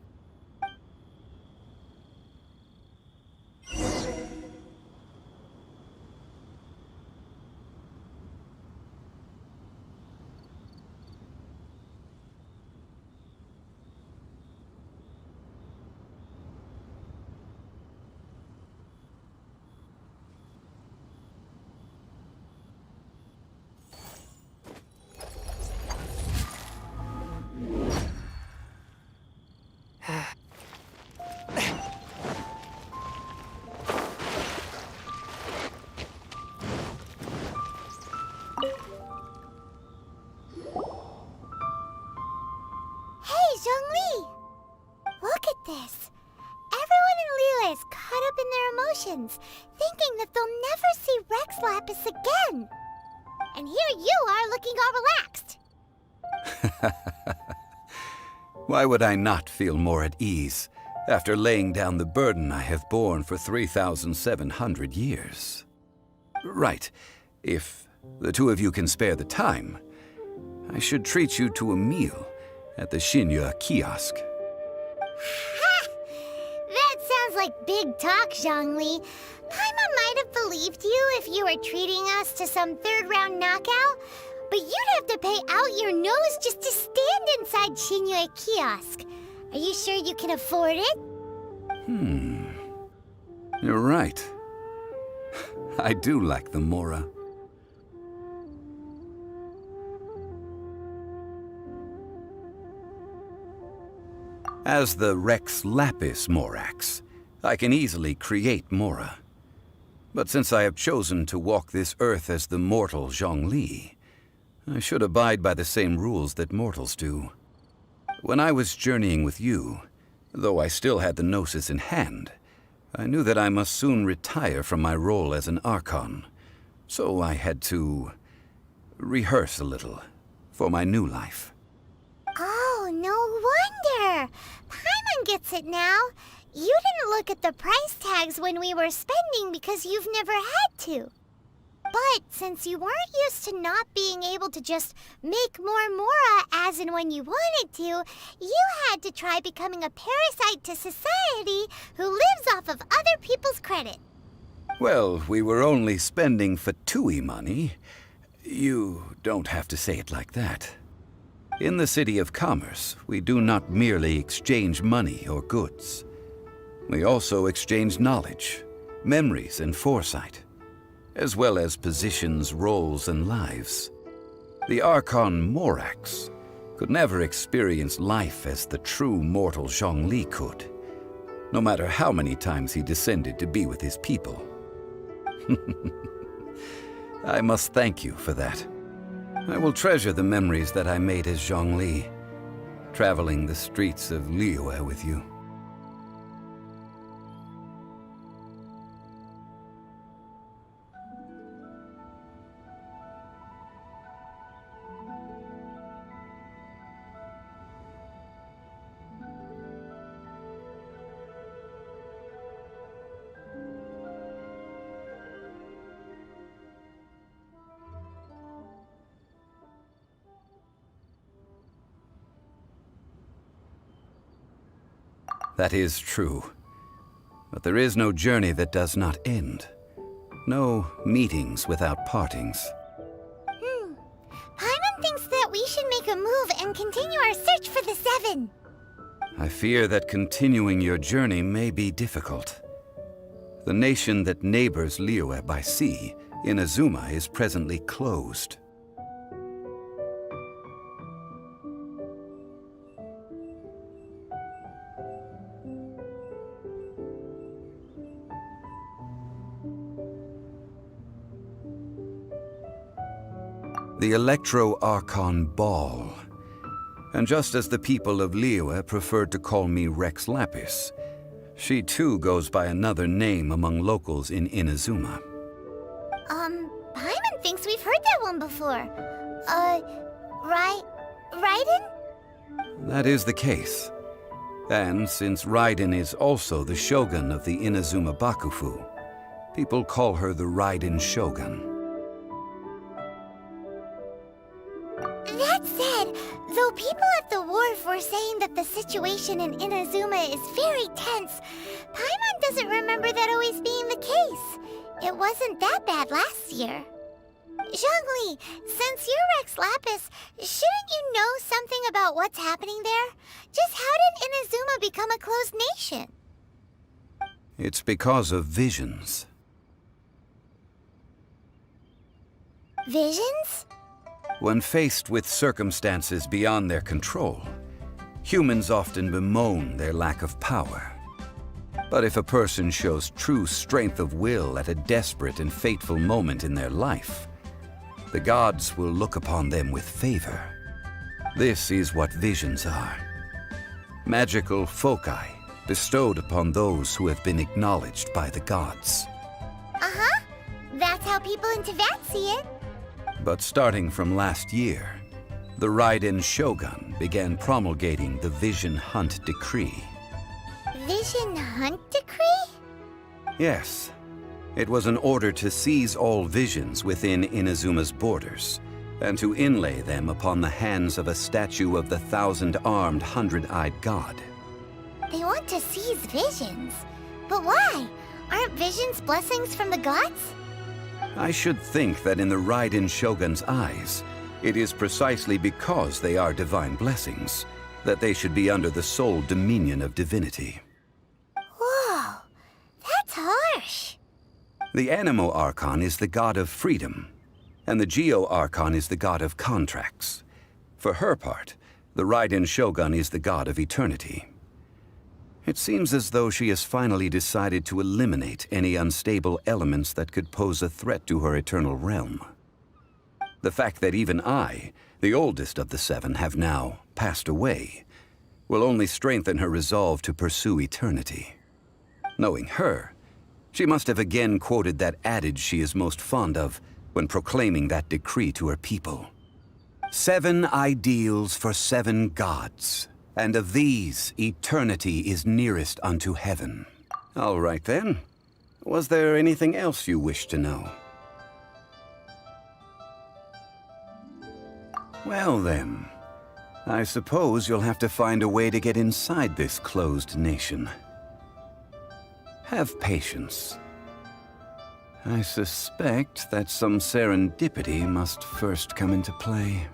Hey, Zhongli! Look at this. Everyone in Liyue is caught up in their emotions, thinking that they'll never see Rex Lapis again. And here you are looking all relaxed. Why would I not feel more at ease after laying down the burden I have borne for 3,700 years? Right. If the two of you can spare the time, I should treat you to a meal at the Xinyue kiosk. Ha! That sounds like big talk, Zhongli. Paimon might have believed you if you were treating us to some third-round knockout, but you'd have to pay out your nose just to stand inside Xinyue kiosk. Are you sure you can afford it? You're right. I do like the Mora. As the Rex Lapis Morax, I can easily create Mora. But since I have chosen to walk this earth as the mortal Zhongli, I should abide by the same rules that mortals do. When I was journeying with you, though I still had the Gnosis in hand, I knew that I must soon retire from my role as an Archon. So I had to rehearse a little for my new life. Oh, no wonder! Paimon gets it now. You didn't look at the price tags when we were spending because you've never had to. But since you weren't used to not being able to just make more Mora as and when you wanted to, you had to try becoming a parasite to society who lives off of other people's credit. Well, we were only spending Fatui money. You don't have to say it like that. In the City of Commerce, we do not merely exchange money or goods. We also exchange knowledge, memories, and foresight, as well as positions, roles, and lives. The Archon Morax could never experience life as the true mortal Zhongli could, no matter how many times he descended to be with his people. I must thank you for that. I will treasure the memories that I made as Zhongli, traveling the streets of Liyue with you. That is true. But there is no journey that does not end. No meetings without partings. Paimon thinks that we should make a move and continue our search for the Seven. I fear that continuing your journey may be difficult. The nation that neighbors Liyue by sea, Inazuma, is presently closed. The Electro-Archon Ball. And just as the people of Liyue preferred to call me Rex Lapis, she too goes by another name among locals in Inazuma. Paimon thinks we've heard that one before. Raiden? That is the case. And since Raiden is also the shogun of the Inazuma Bakufu, people call her the Raiden Shogun. That said, though people at the wharf were saying that the situation in Inazuma is very tense, Paimon doesn't remember that always being the case. It wasn't that bad last year. Zhongli, since you're Rex Lapis, shouldn't you know something about what's happening there? Just how did Inazuma become a closed nation? It's because of visions. Visions? When faced with circumstances beyond their control, humans often bemoan their lack of power. But if a person shows true strength of will at a desperate and fateful moment in their life, the gods will look upon them with favor. This is what visions are. Magical foci bestowed upon those who have been acknowledged by the gods. Uh-huh. That's how people in Teyvat see it. But starting from last year, the Raiden Shogun began promulgating the Vision Hunt Decree. Vision Hunt Decree? Yes. It was an order to seize all visions within Inazuma's borders, and to inlay them upon the hands of a statue of the thousand-armed, hundred-eyed god. They want to seize visions. But why? Aren't visions blessings from the gods? I should think that in the Raiden Shogun's eyes, it is precisely because they are divine blessings that they should be under the sole dominion of divinity. Whoa, that's harsh. The Animo Archon is the god of freedom, and the Geo Archon is the god of contracts. For her part, the Raiden Shogun is the god of eternity. It seems as though she has finally decided to eliminate any unstable elements that could pose a threat to her eternal realm. The fact that even I, the oldest of the seven, have now passed away, will only strengthen her resolve to pursue eternity. Knowing her, she must have again quoted that adage she is most fond of when proclaiming that decree to her people. 7 ideals for 7 gods, and of these, eternity is nearest unto heaven. All right then. Was there anything else you wished to know? Well then, I suppose you'll have to find a way to get inside this closed nation. Have patience. I suspect that some serendipity must first come into play.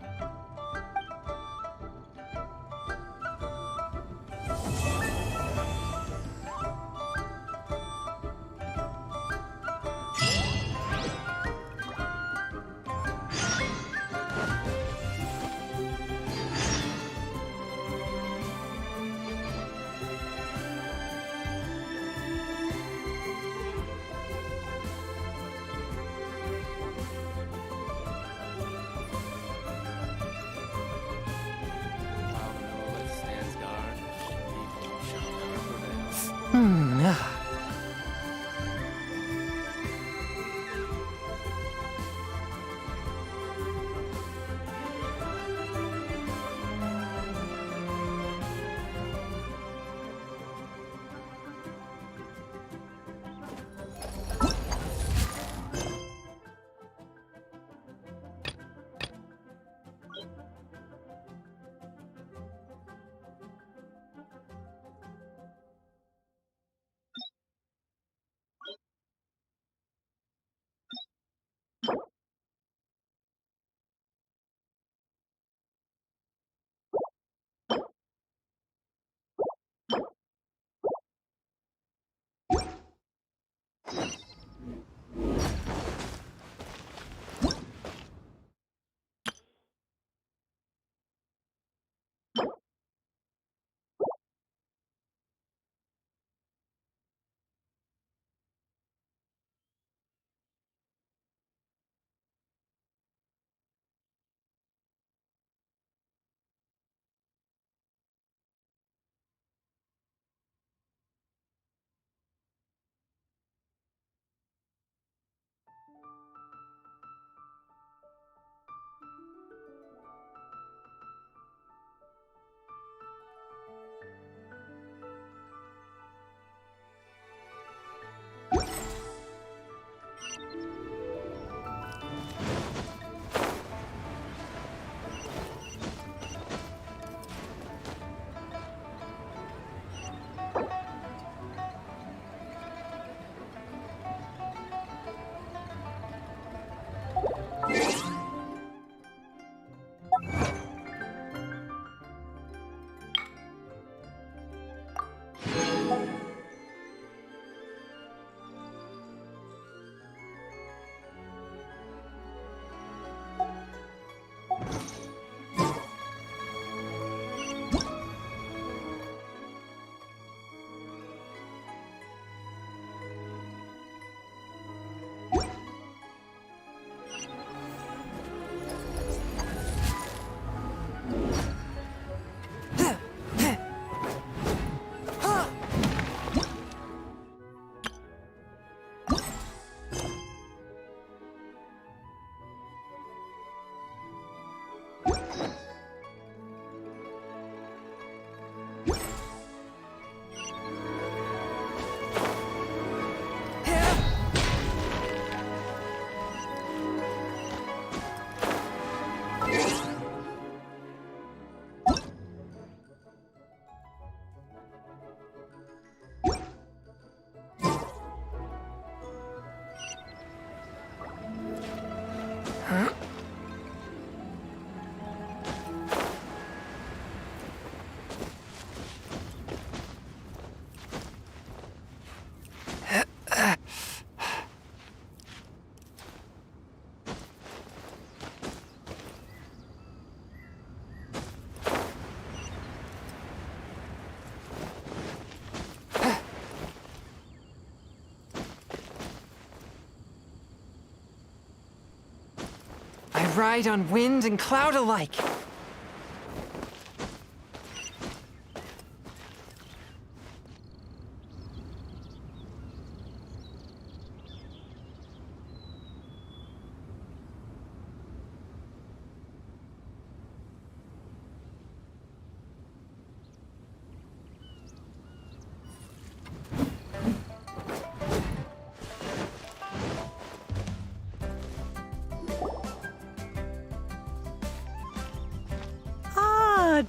I ride on wind and cloud alike.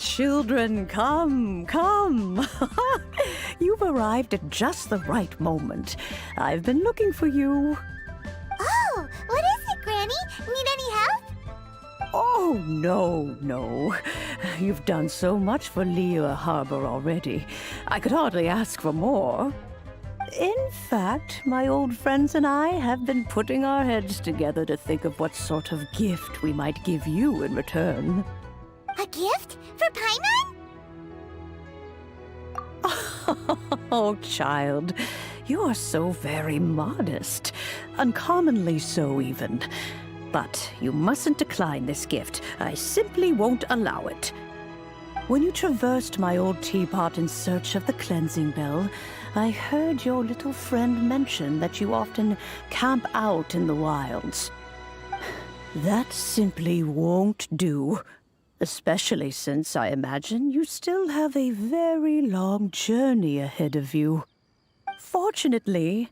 children, come, come. You've arrived at just the right moment. I've been looking for you. Oh, what is it, Granny? Need any help? Oh, no. You've done so much for Liyue Harbor already. I could hardly ask for more. In fact, my old friends and I have been putting our heads together to think of what sort of gift we might give you in return. A gift? For Paimon? Oh, child, you are so very modest. Uncommonly so, even. But you mustn't decline this gift. I simply won't allow it. When you traversed my old teapot in search of the cleansing bell, I heard your little friend mention that you often camp out in the wilds. That simply won't do. Especially since I imagine you still have a very long journey ahead of you. Fortunately,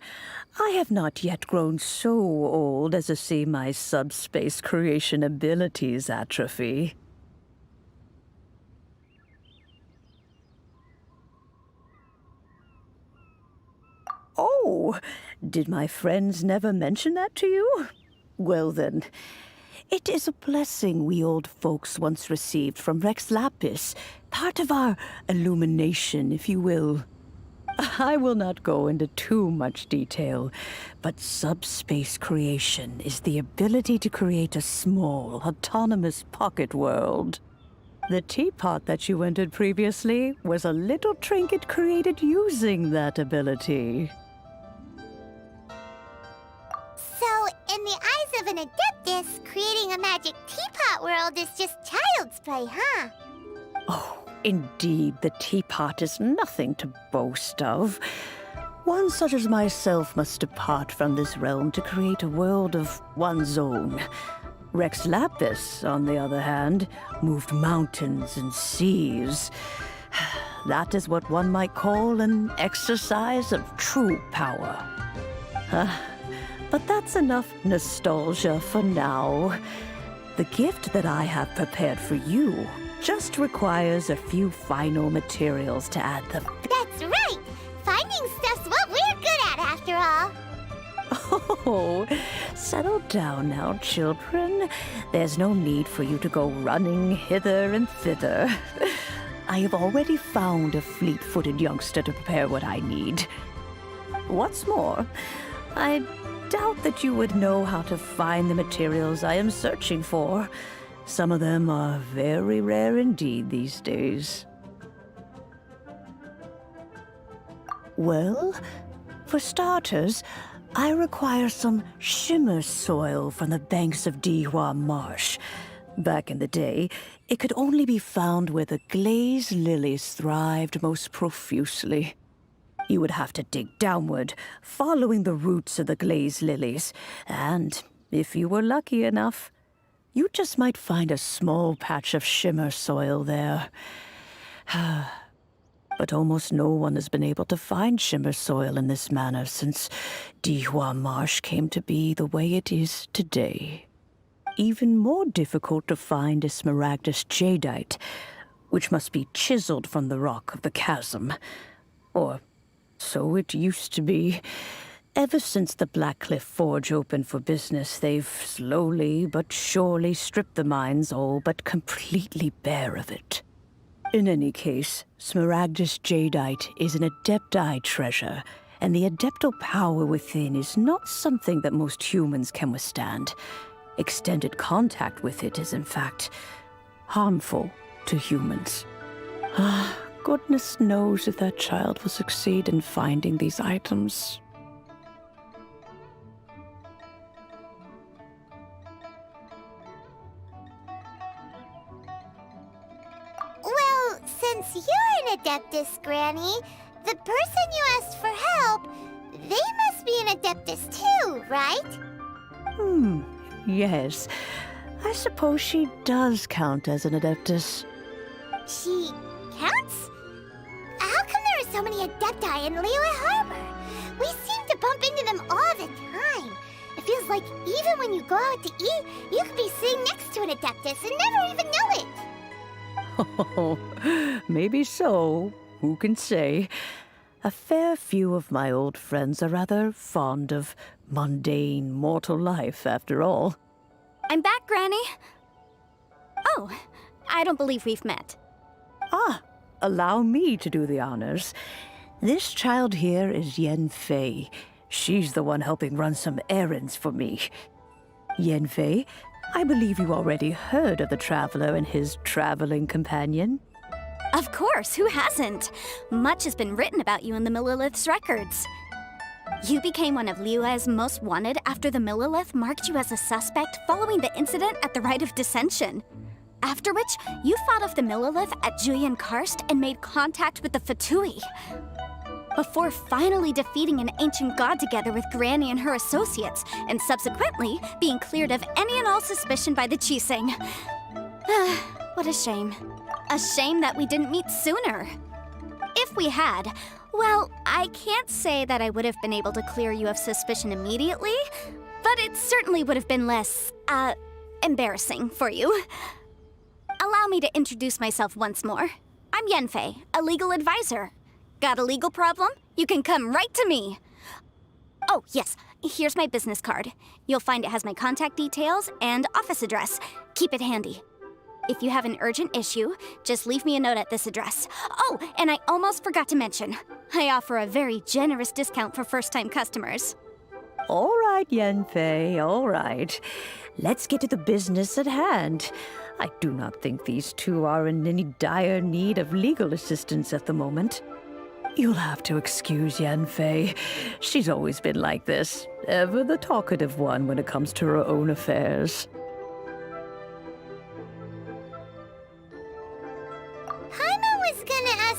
I have not yet grown so old as to see my subspace creation abilities atrophy. Oh, did my friends never mention that to you? Well then, it is a blessing we old folks once received from Rex Lapis, part of our illumination, if you will. I will not go into too much detail, but subspace creation is the ability to create a small, autonomous pocket world. The teapot that you entered previously was a little trinket created using that ability. So, in the eyes of an Adeptus, creating a magic teapot world is just child's play, huh? Oh, indeed, the teapot is nothing to boast of. One such as myself must depart from this realm to create a world of one's own. Rex Lapis, on the other hand, moved mountains and seas. That is what one might call an exercise of true power. But that's enough nostalgia for now. The gift that I have prepared for you just requires a few final materials to add the... That's right! Finding stuff's what we're good at, after all. Oh, settle down now, children. There's no need for you to go running hither and thither. I have already found a fleet-footed youngster to prepare what I need. What's more, I doubt that you would know how to find the materials I am searching for. Some of them are very rare indeed these days. Well, for starters, I require some shimmer soil from the banks of Dihua Marsh. Back in the day, it could only be found where the glazed lilies thrived most profusely. You would have to dig downward, following the roots of the glazed lilies, and if you were lucky enough, you just might find a small patch of shimmer soil there. But almost no one has been able to find shimmer soil in this manner since Dihua Marsh came to be the way it is today. Even more difficult to find is smaragdus jadeite, which must be chiseled from the rock of the chasm. Or so it used to be. Ever since the Blackcliff Forge opened for business, they've slowly but surely stripped the mines all but completely bare of it. In any case, smaragdus jadeite is an Adepti treasure, and the adeptal power within is not something that most humans can withstand. Extended contact with it is, in fact, harmful to humans. Goodness knows if that child will succeed in finding these items. Well, since you're an Adeptus, Granny, the person you asked for help, they must be an Adeptus too, right? Yes. I suppose she does count as an Adeptus. She counts? How come there are so many Adepti in Liyue Harbor? We seem to bump into them all the time. It feels like even when you go out to eat, you could be sitting next to an Adeptus and never even know it. Oh, maybe so. Who can say? A fair few of my old friends are rather fond of mundane mortal life, after all. I'm back, Granny. Oh, I don't believe we've met. Ah, allow me to do the honors. This child here is Yen Fei. She's the one helping run some errands for me. Yen Fei, I believe you already heard of the Traveler and his traveling companion. Of course, who hasn't? Much has been written about you in the Millilith's records. You became one of Liyue's most wanted after the Millilith marked you as a suspect following the incident at the Rite of Dissension. After which, you fought off the Millilith at Julian Karst and made contact with the Fatui. Before finally defeating an ancient god together with Granny and her associates, and subsequently being cleared of any and all suspicion by the Qixing. What a shame. A shame that we didn't meet sooner. If we had, well, I can't say that I would have been able to clear you of suspicion immediately, but it certainly would have been less, embarrassing for you. Allow me to introduce myself once more. I'm Yenfei, a legal advisor. Got a legal problem? You can come right to me. Oh, yes, here's my business card. You'll find it has my contact details and office address. Keep it handy. If you have an urgent issue, just leave me a note at this address. Oh, and I almost forgot to mention, I offer a very generous discount for first-time customers. All right, Yenfei, all right. Let's get to the business at hand. I do not think these two are in any dire need of legal assistance at the moment. You'll have to excuse Yenfei. She's always been like this, ever the talkative one when it comes to her own affairs.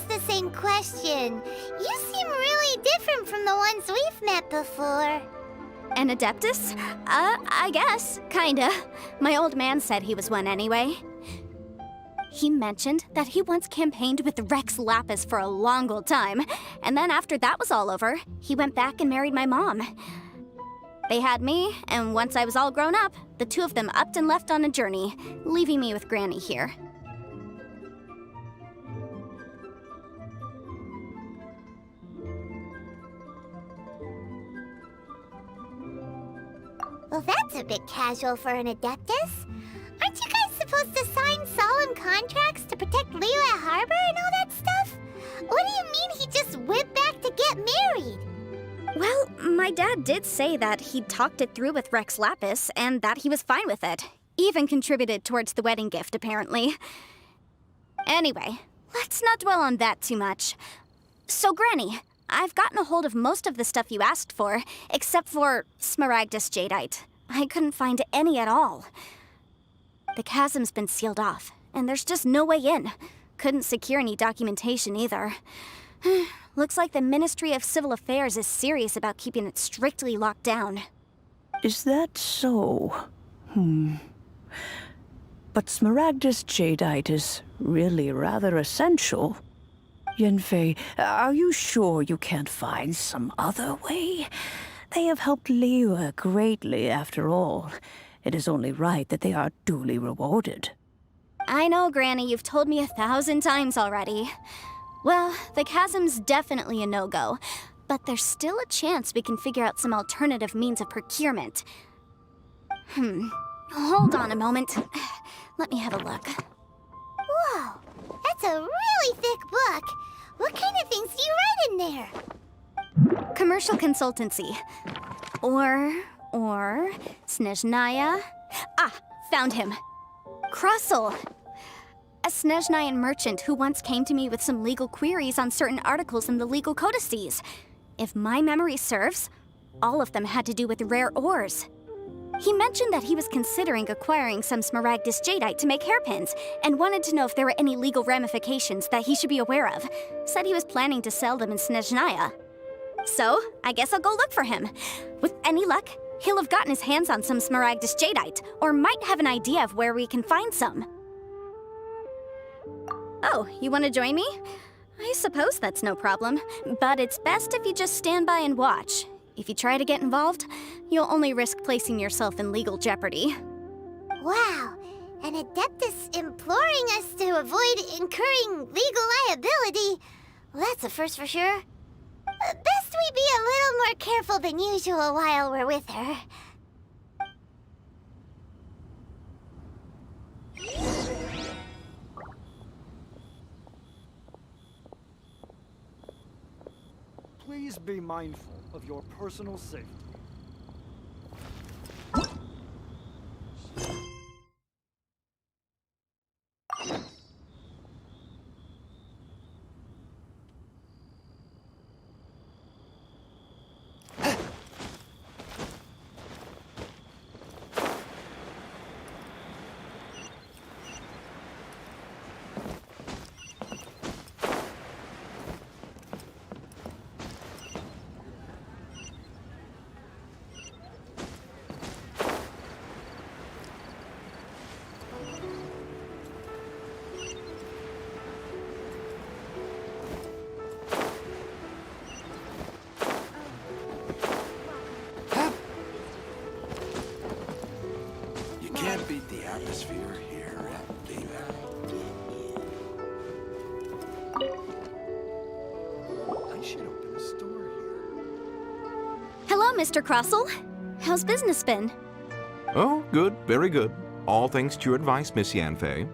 The same question. You seem really different from the ones we've met before. An Adeptus? I guess. Kinda. My old man said he was one anyway. He mentioned that he once campaigned with Rex Lapis for a long old time, and then after that was all over, he went back and married my mom. They had me, and once I was all grown up, the two of them upped and left on a journey, leaving me with Granny here. Well, that's a bit casual for an Adeptus. Aren't you guys supposed to sign solemn contracts to protect Liyue Harbor and all that stuff? What do you mean he just went back to get married? Well, my dad did say that he'd talked it through with Rex Lapis and that he was fine with it. Even contributed towards the wedding gift, apparently. Anyway, let's not dwell on that too much. So, Granny, I've gotten a hold of most of the stuff you asked for, except for Smaragdus Jadeite. I couldn't find any at all. The chasm's been sealed off, and there's just no way in. Couldn't secure any documentation either. Looks like the Ministry of Civil Affairs is serious about keeping it strictly locked down. Is that so? But Smaragdus Jadeite is really rather essential. Yenfei, are you sure you can't find some other way? They have helped Liyue greatly, after all. It is only right that they are duly rewarded. I know, Granny, you've told me 1,000 times already. Well, the chasm's definitely a no-go, but there's still a chance we can figure out some alternative means of procurement. Hold on a moment. Let me have a look. Whoa, that's a really thick book. What kind of things do you write in there? Commercial consultancy. Or Snezhnaya. Ah, found him. Krusel. A Snezhnayan merchant who once came to me with some legal queries on certain articles in the legal codices. If my memory serves, all of them had to do with rare ores. He mentioned that he was considering acquiring some Smaragdus Jadeite to make hairpins, and wanted to know if there were any legal ramifications that he should be aware of. Said he was planning to sell them in Snezhnaya. So, I guess I'll go look for him. With any luck, he'll have gotten his hands on some Smaragdus Jadeite, or might have an idea of where we can find some. Oh, you want to join me? I suppose that's no problem, but it's best if you just stand by and watch. If you try to get involved, you'll only risk placing yourself in legal jeopardy. Wow, An Adeptus imploring us to avoid incurring legal liability. Well, that's a first for sure. Best we be a little more careful than usual while we're with her. Please be mindful of your personal safety. You can't beat the atmosphere here at Leela. I should open a store here. Hello, Mr. Crossell. How's business been? Oh, good, very good. All thanks to your advice, Miss Yanfei.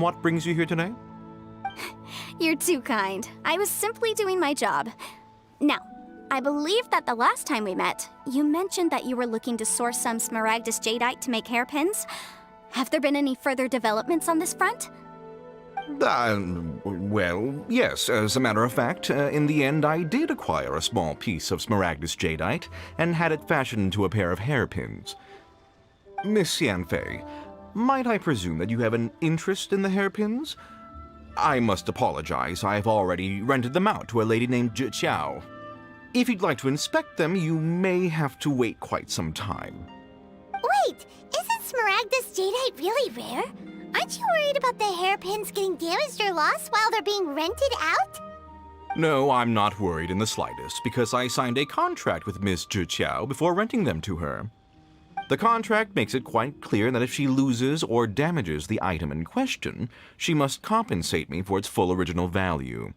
What brings you here today? You're too kind. I was simply doing my job. Now, I believe that the last time we met, you mentioned that you were looking to source some Smaragdus jadeite to make hairpins. Have there been any further developments on this front? Well, yes. As a matter of fact, in the end, I did acquire a small piece of Smaragdus jadeite and had it fashioned into a pair of hairpins. Miss Yanfei, might I presume that you have an interest in the hairpins? I must apologize. I have already rented them out to a lady named Zhi. If you'd like to inspect them, you may have to wait quite some time. Wait, isn't Smaragdus jadeite really rare? Aren't you worried about the hairpins getting damaged or lost while they're being rented out? No, I'm not worried in the slightest, because I signed a contract with Miss Zhi before renting them to her. The contract makes it quite clear that if she loses or damages the item in question, she must compensate me for its full original value.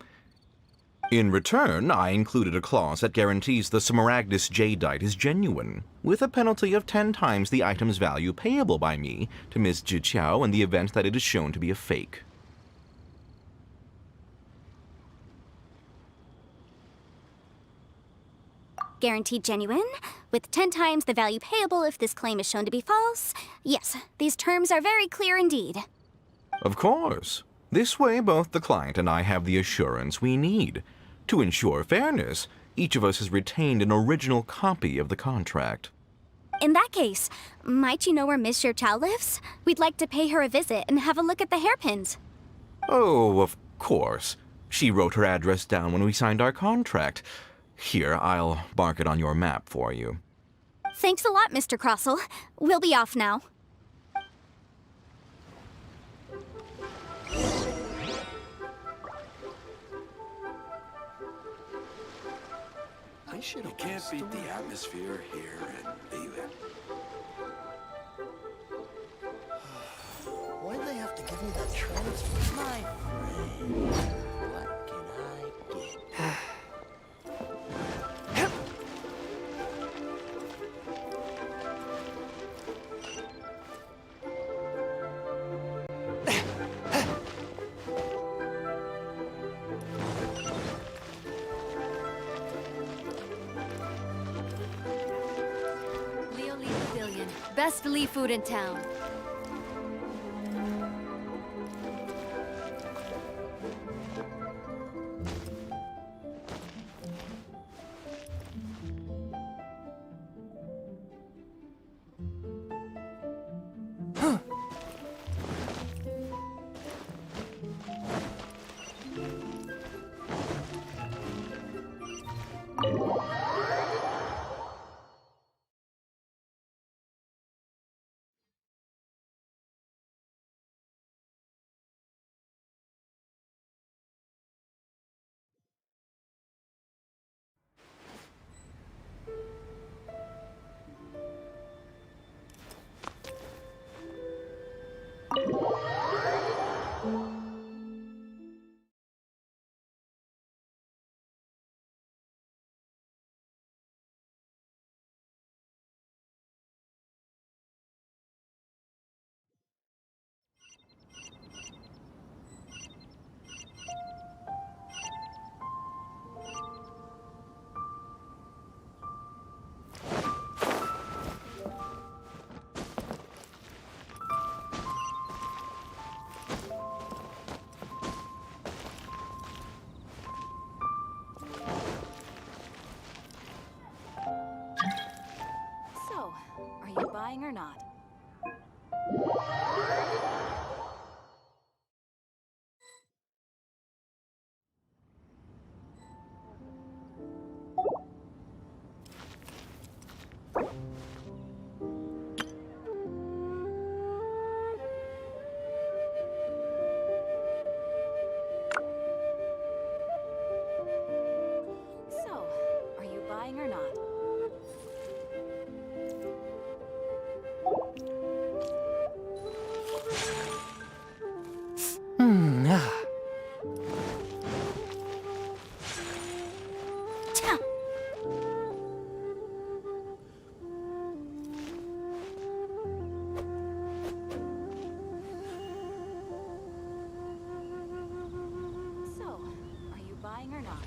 In return, I included a clause that guarantees the Smaragdus jadeite is genuine, with a penalty of 10 times the item's value payable by me to Miss Zhi in the event that it is shown to be a fake. Guaranteed genuine, with 10 times the value payable if this claim is shown to be false. Yes, these terms are very clear indeed. Of course. This way, both the client and I have the assurance we need. To ensure fairness, each of us has retained an original copy of the contract. In that case, might you know where Miss Zhi lives? We'd like to pay her a visit and have a look at the hairpins. Oh, of course. She wrote her address down when we signed our contract. Here, I'll mark it on your map for you. Thanks a lot, Mr. Crossell. We'll be off now. You can't beat the atmosphere here at Leela. Why'd they have to give me that transfer? My friend, what can I get? Best Lee food in town. buying or not? So, are you buying or not? So, are you buying or not?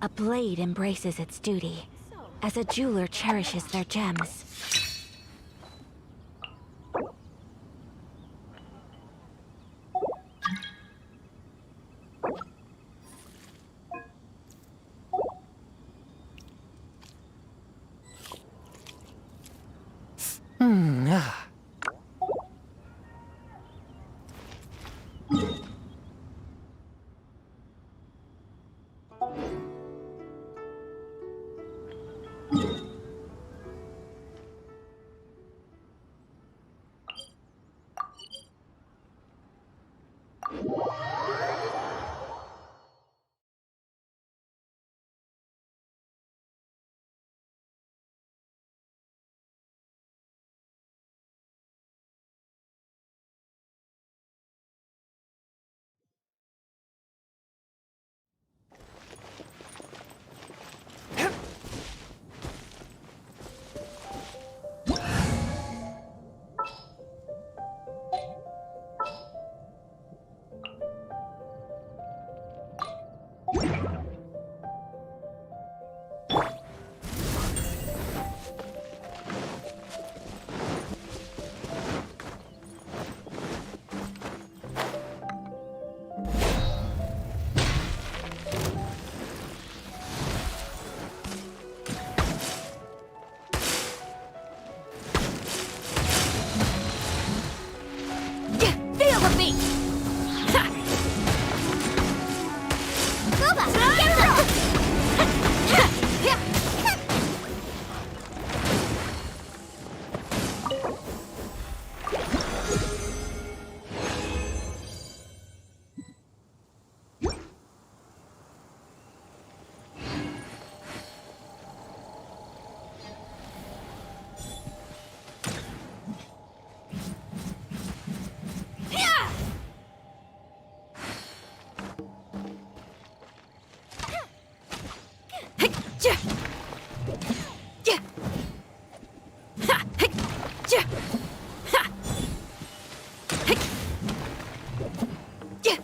A blade embraces its duty, as a jeweler cherishes their gems. Feel the beat! Booba, get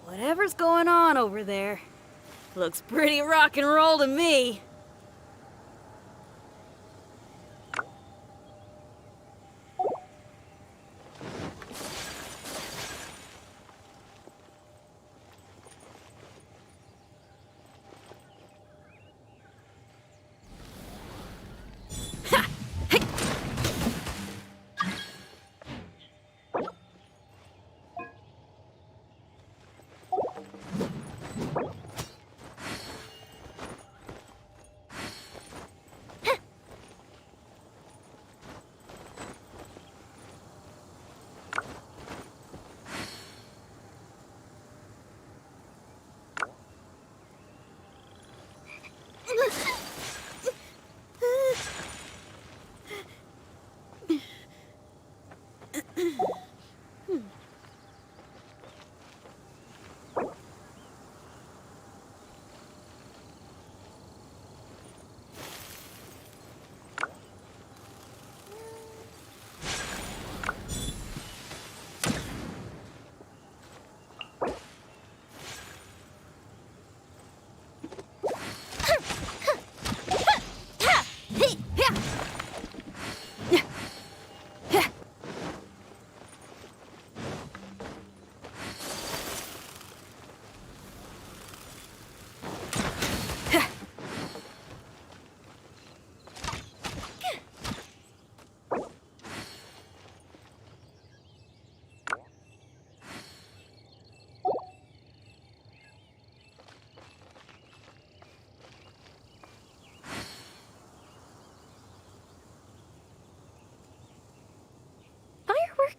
Whatever's going on over there, looks pretty rock and roll to me.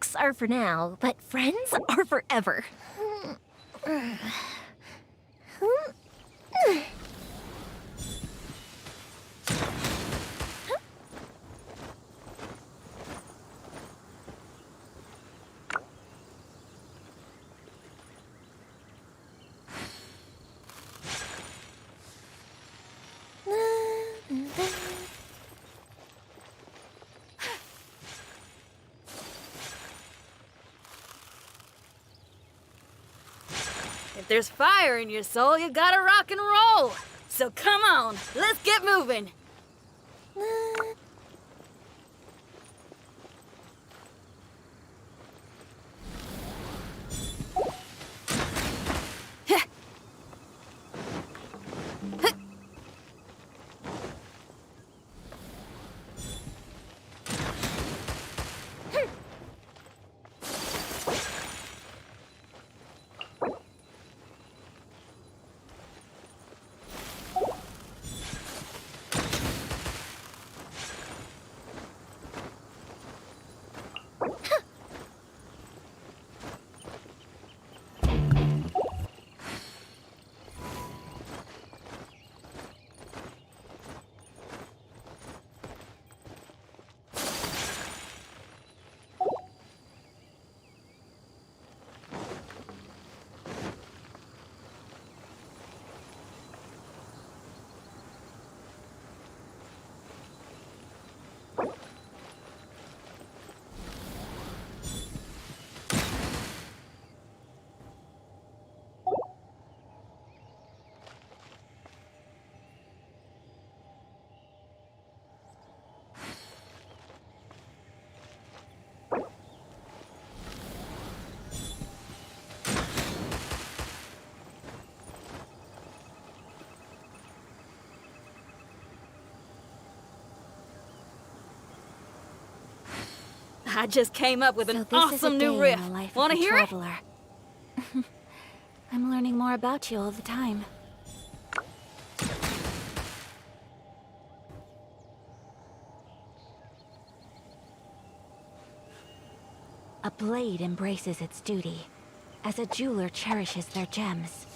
Perks are for now, but friends are forever. If there's fire in your soul, you gotta rock and roll. So come on, let's get moving. I just came up with an awesome new riff. Wanna hear it? I'm learning more about you all the time. A blade embraces its duty, as a jeweler cherishes their gems.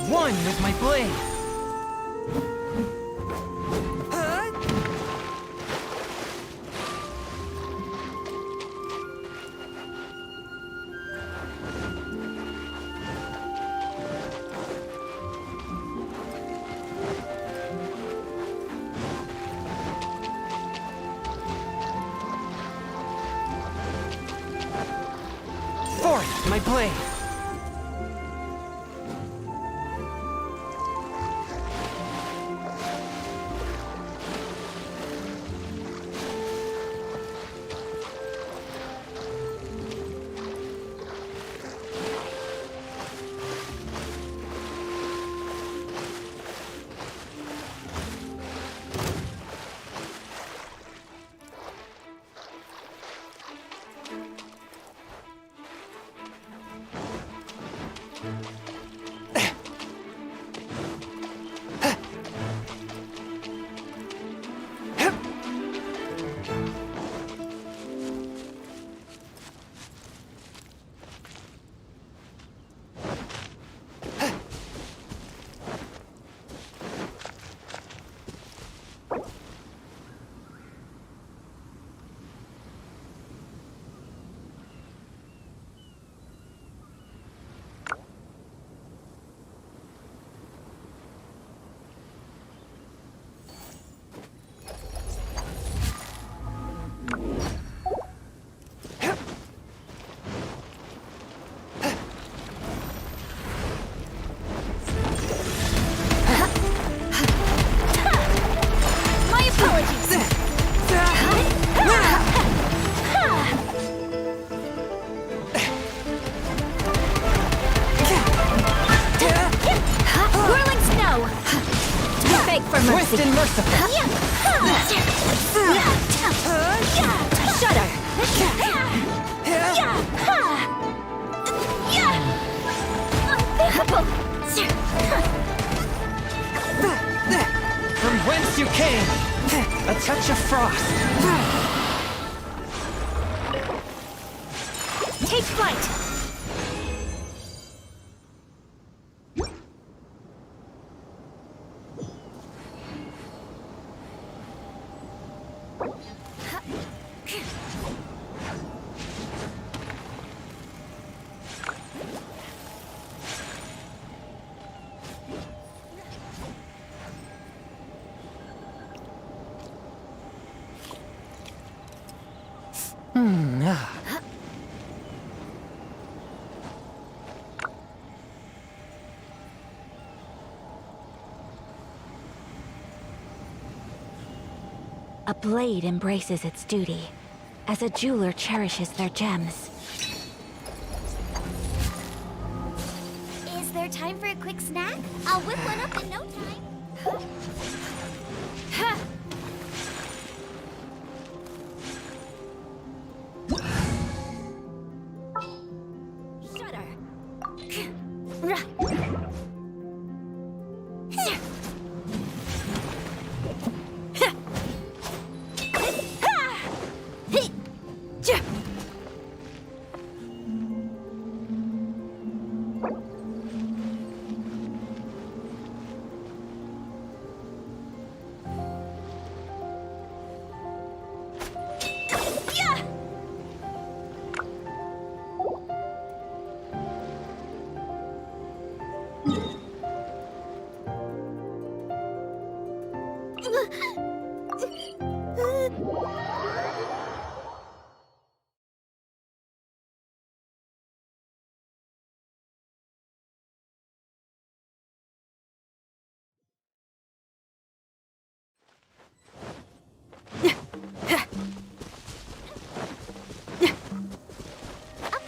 One with my blade! Fourth, my blade! Swift and merciful. Shudder. From whence you came, a touch of frost. Take flight. A blade embraces its duty, as a jeweler cherishes their gems. Is there time for a quick snack? I'll whip one up in no time.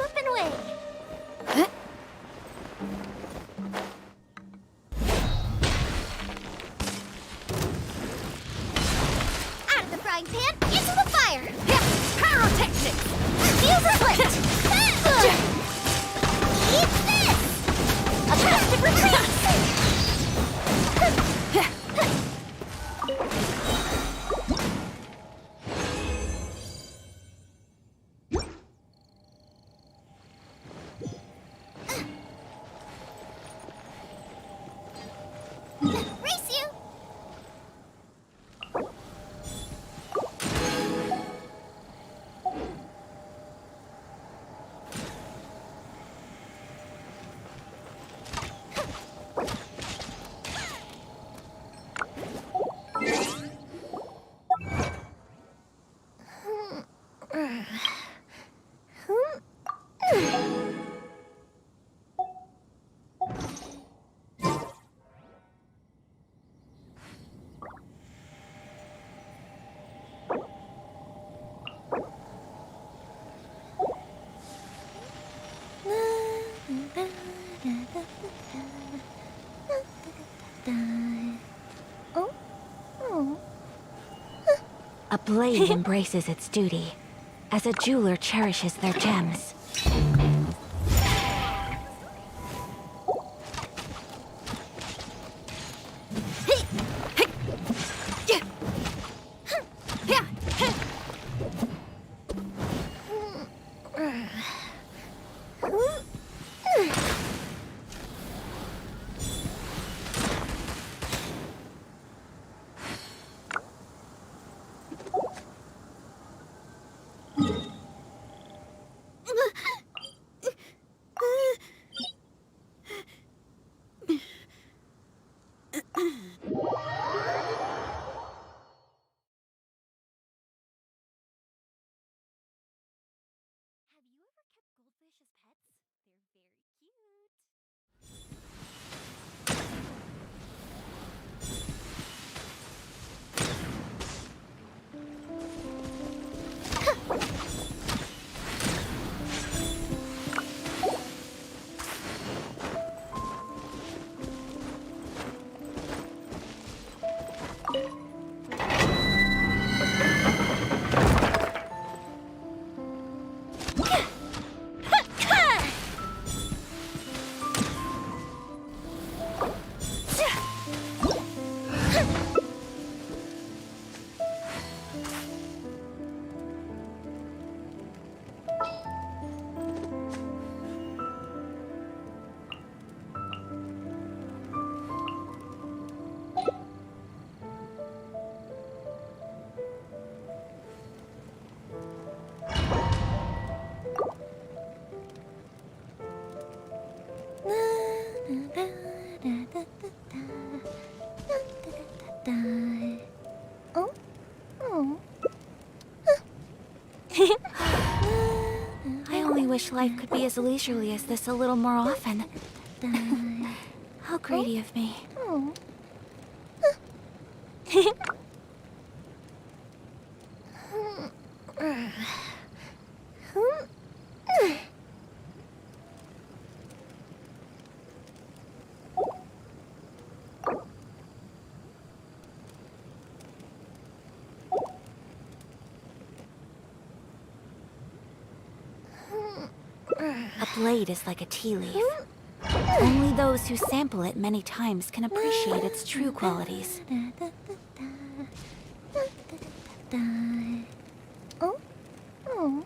Up and away. Out of the frying pan, into the fire. Pyrotechnics. Feel the flint. Eat this. A passive retreat. Race you! A blade embraces its duty, as a jeweler cherishes their gems. Oh? Oh. I only wish life could be as leisurely as this a little more often. How greedy of me. Oh. A blade is like a tea leaf. Only those who sample it many times can appreciate its true qualities. Oh? Oh.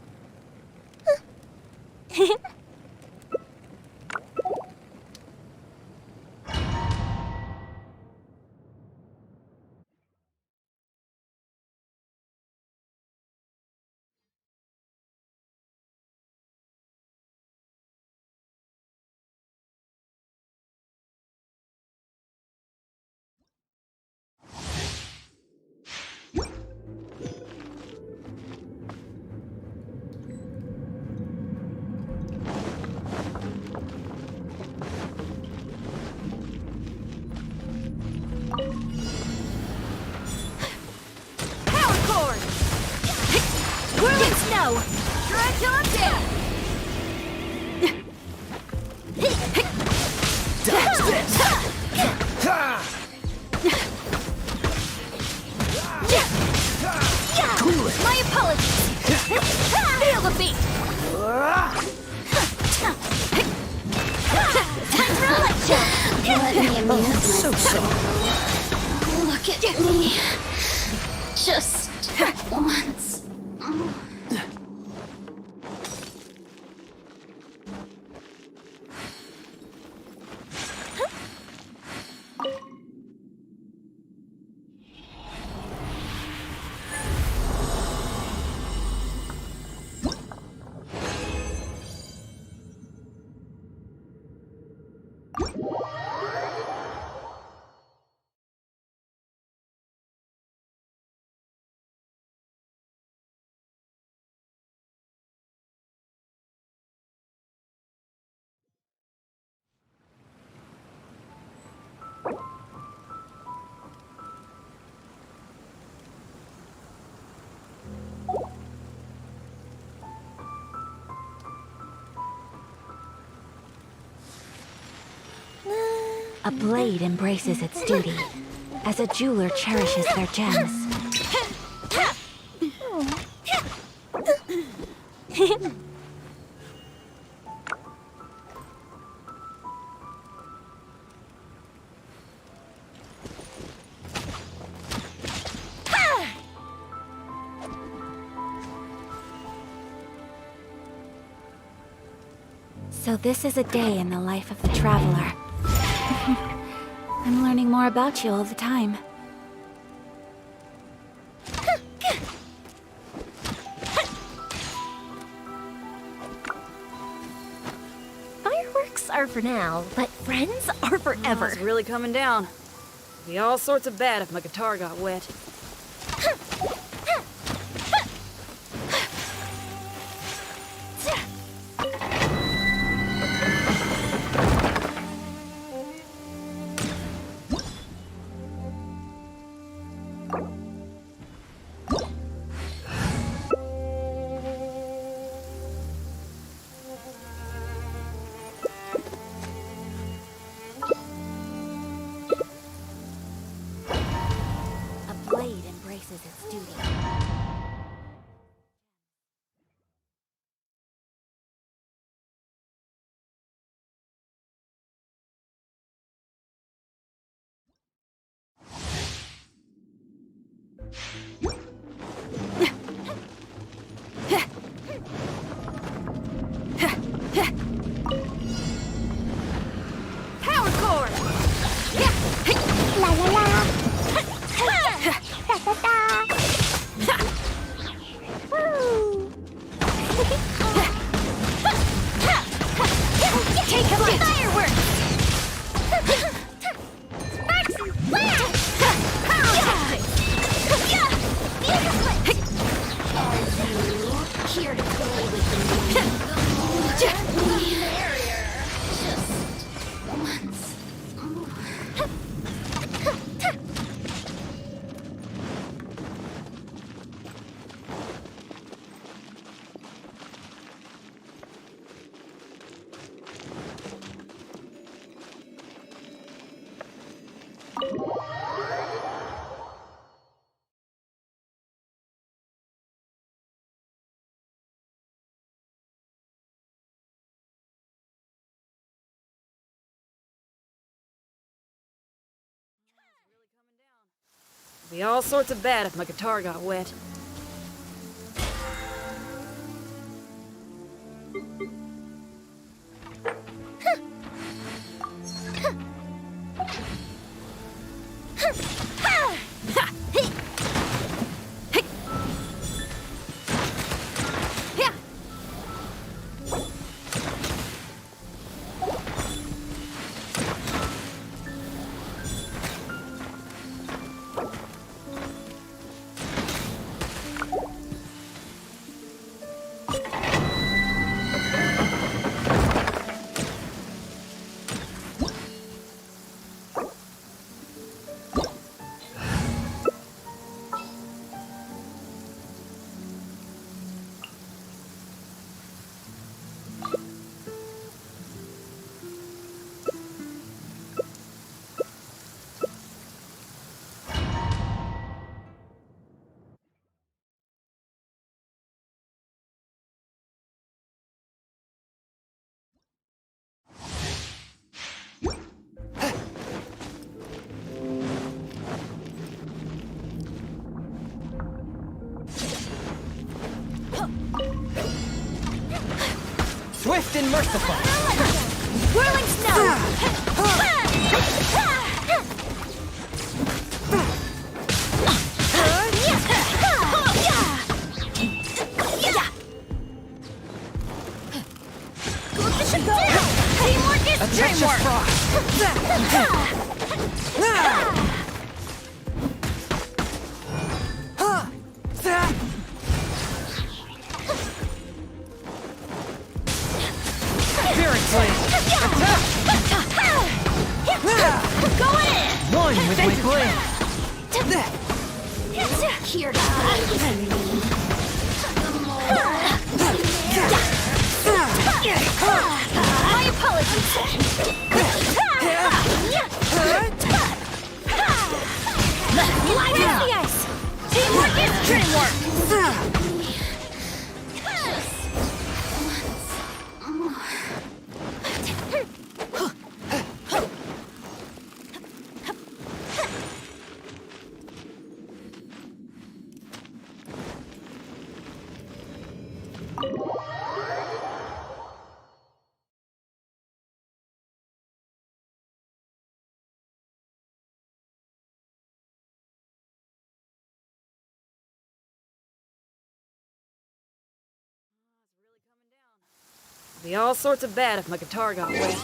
Power cord! Whirling snow! Try till I'm dead! Dodge this! Cool it! My apologies! Feel the beat! Time for a lecture! Let me amuse So myself. Look at me. Just once. A blade embraces its duty, as a jeweler cherishes their gems. So this is a day in the life of the traveler. I'm learning more about you all the time. Fireworks are for now, but friends are forever. It's really coming down. Be all sorts of bad if my guitar got wet. A blade embraces its duty. Power cord! La la la! Da da da! Woo! Take flight! Fireworks! It'd be all sorts of bad if my guitar got wet. Swift and merciful! Whirling snow! Teamwork is A touch of Spirit Blade! Attack! Go in! One with my blade! Here, my apologies. Light as the ice. Teamwork is dreamwork. It'd be all sorts of bad if my guitar got wet.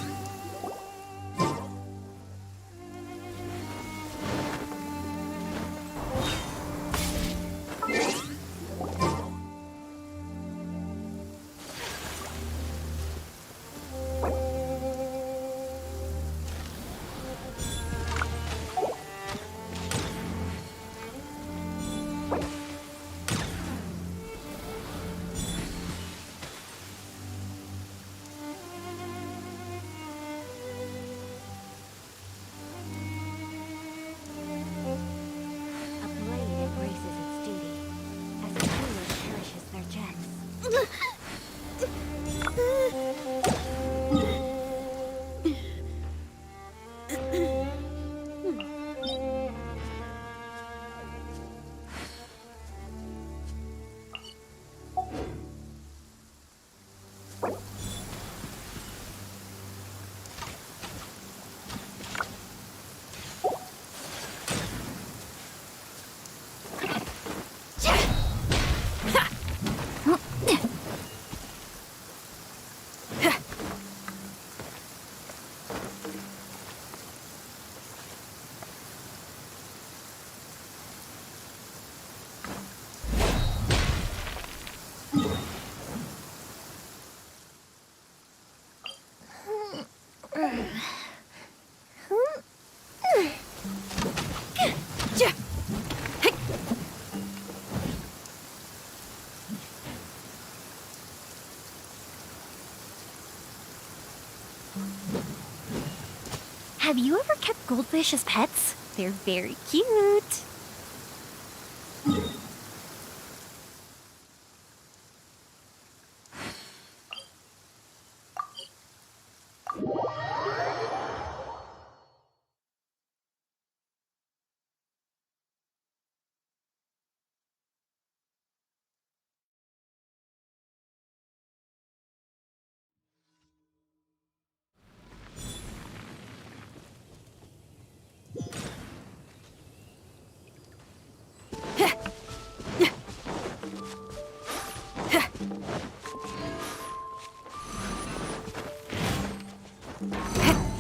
Have you ever kept goldfish as pets? They're very cute.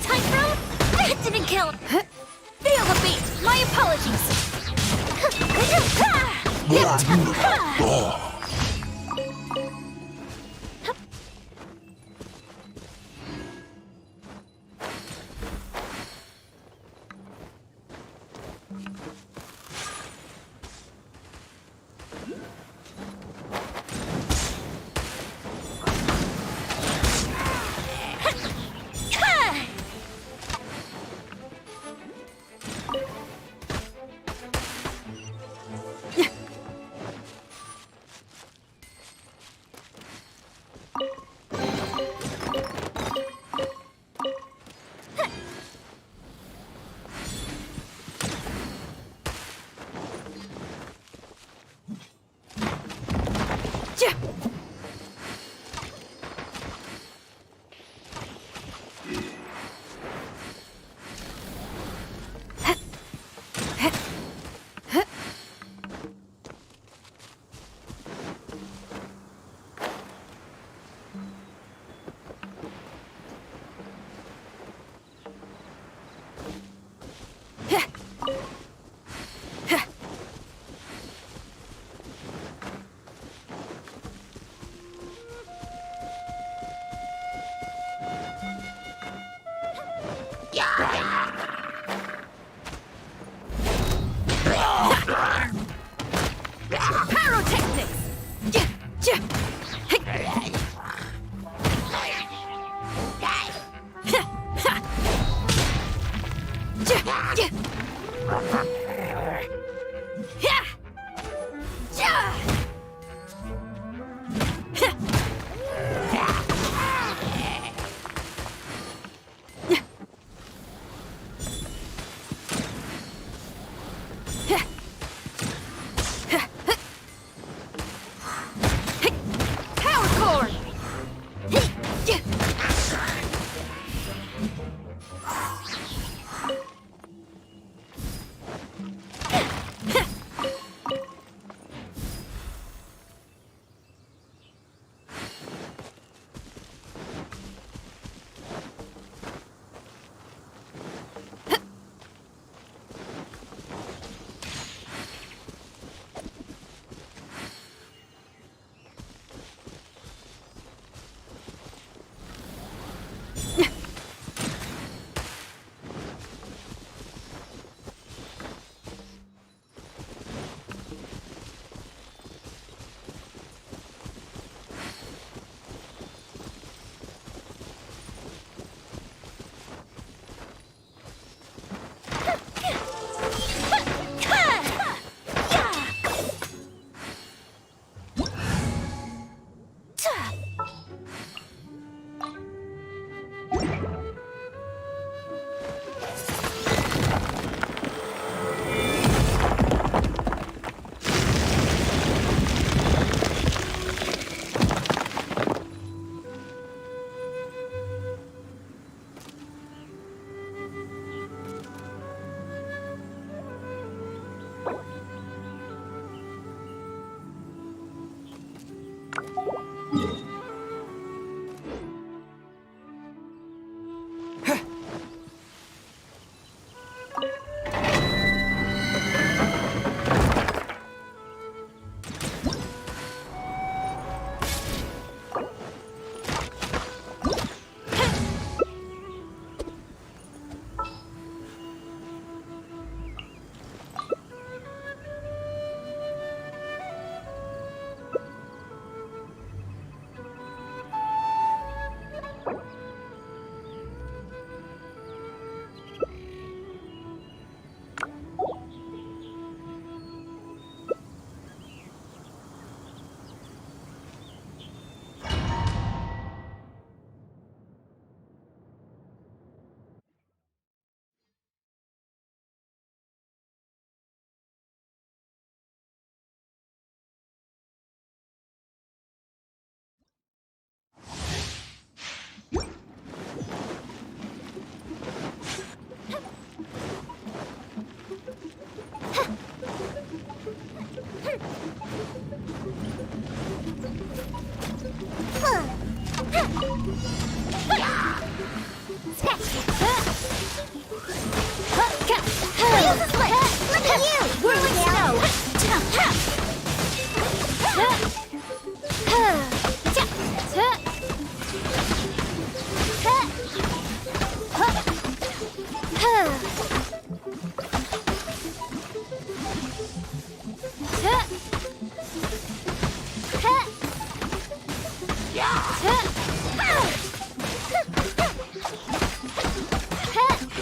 Time throw? It didn't kill. Feel the beat. My apologies.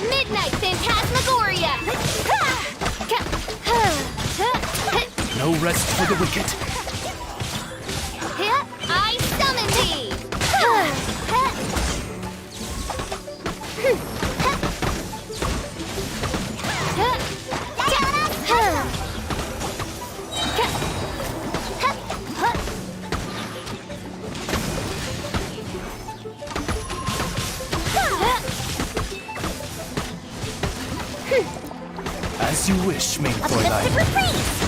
Midnight Phantasmagoria! No rest for the wicked. I summon thee! As you wish, main A blessed reprise!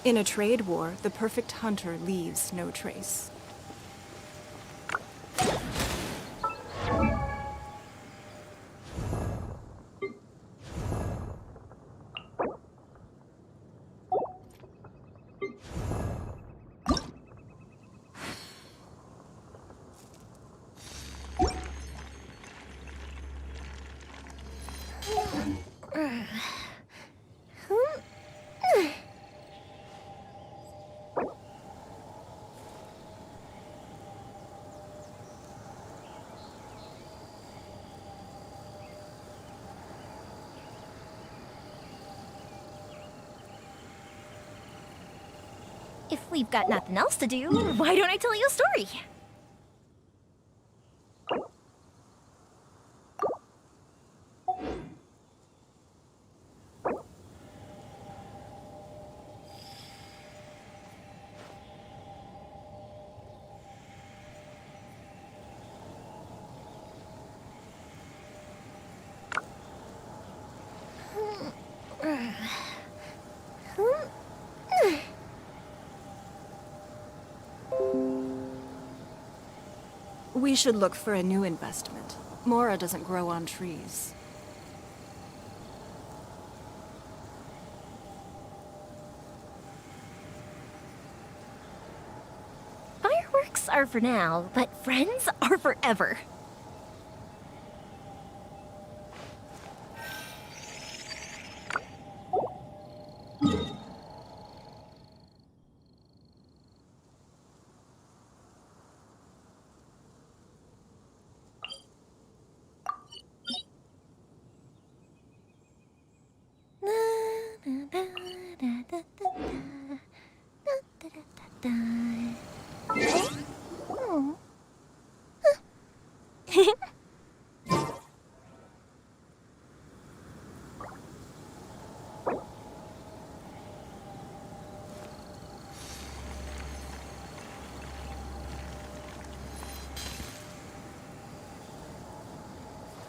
In a trade war, the perfect hunter leaves no trace. If we've got nothing else to do, why don't I tell you a story? We should look for a new investment. Mora doesn't grow on trees. Fireworks are for now, but friends are forever.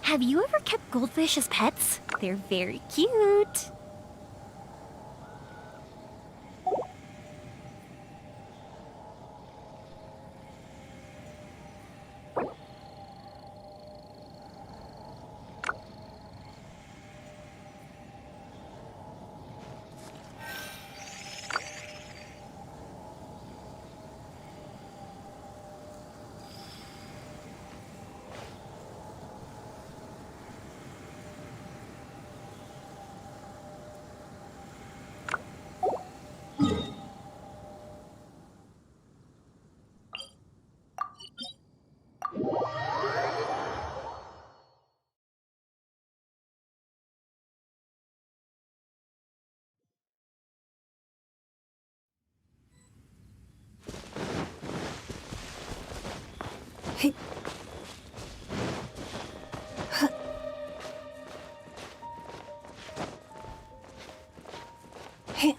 Have you ever kept goldfish as pets? They're very cute. Hey. Hey.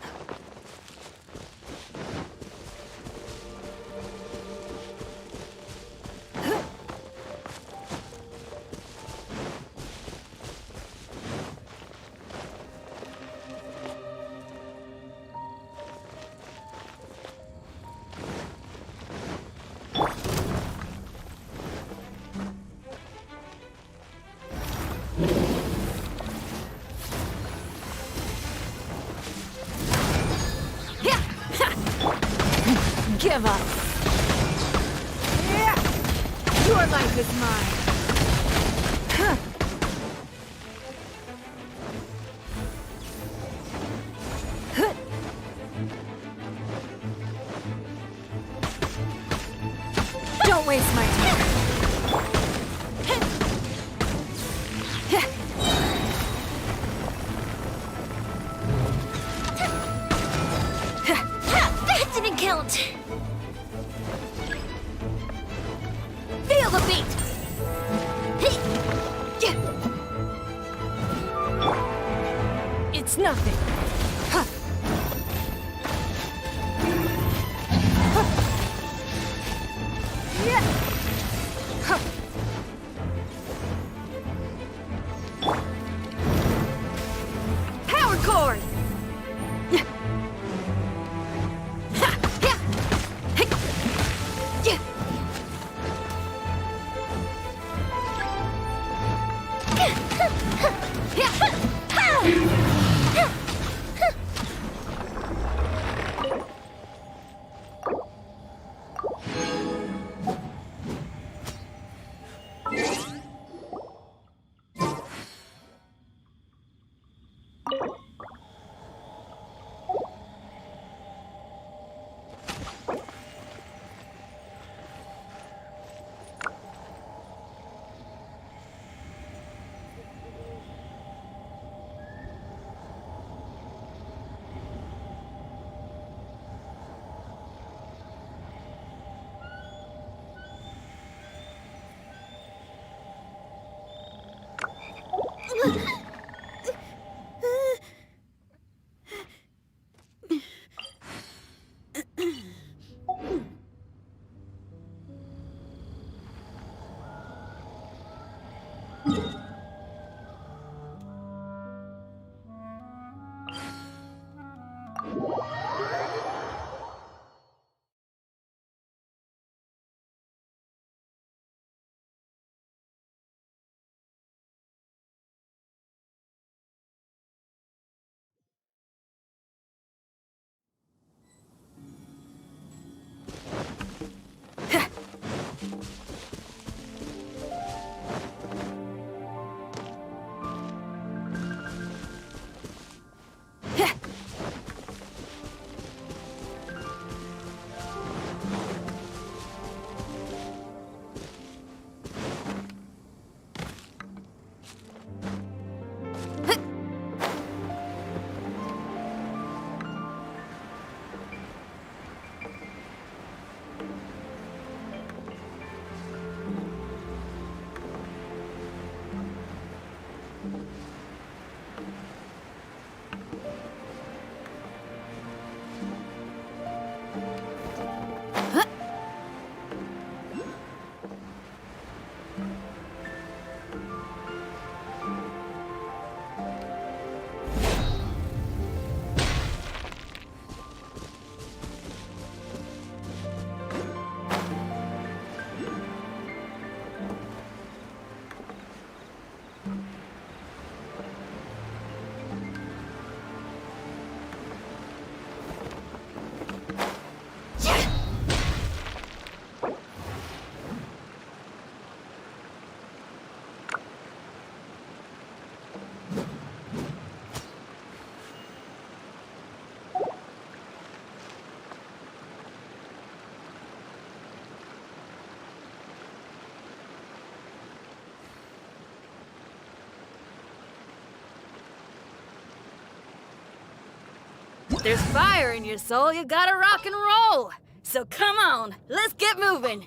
Give up. Your life is mine. Huh. Huh. Don't waste my time. That didn't count. Feel the beat! It's nothing. Huh. Huh. Yeah. Huh. Power chord! If there's fire in your soul, you gotta rock and roll. So come on, let's get moving.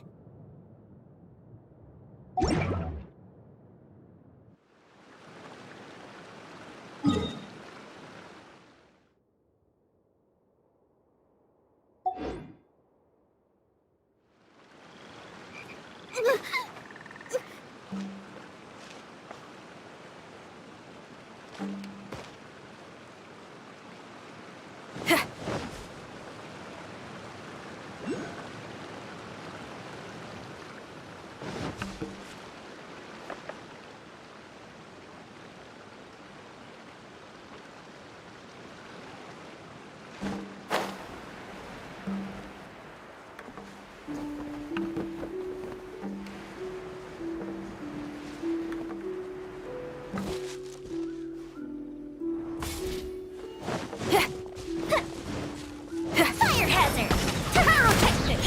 Fire hazard! Pyrotechnic!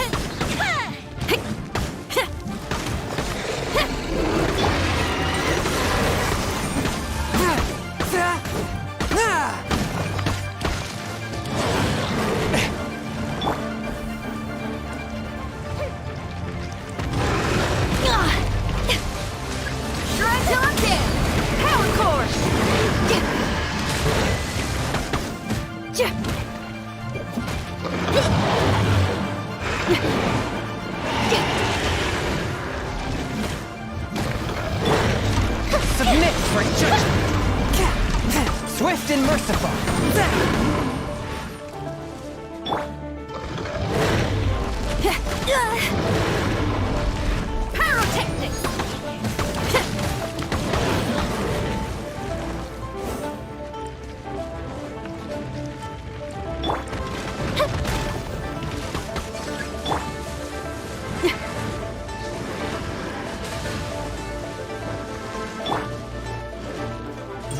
Shred till I'm dead. Power core. Submit for judgment! Swift and merciful! Pyrotechnics.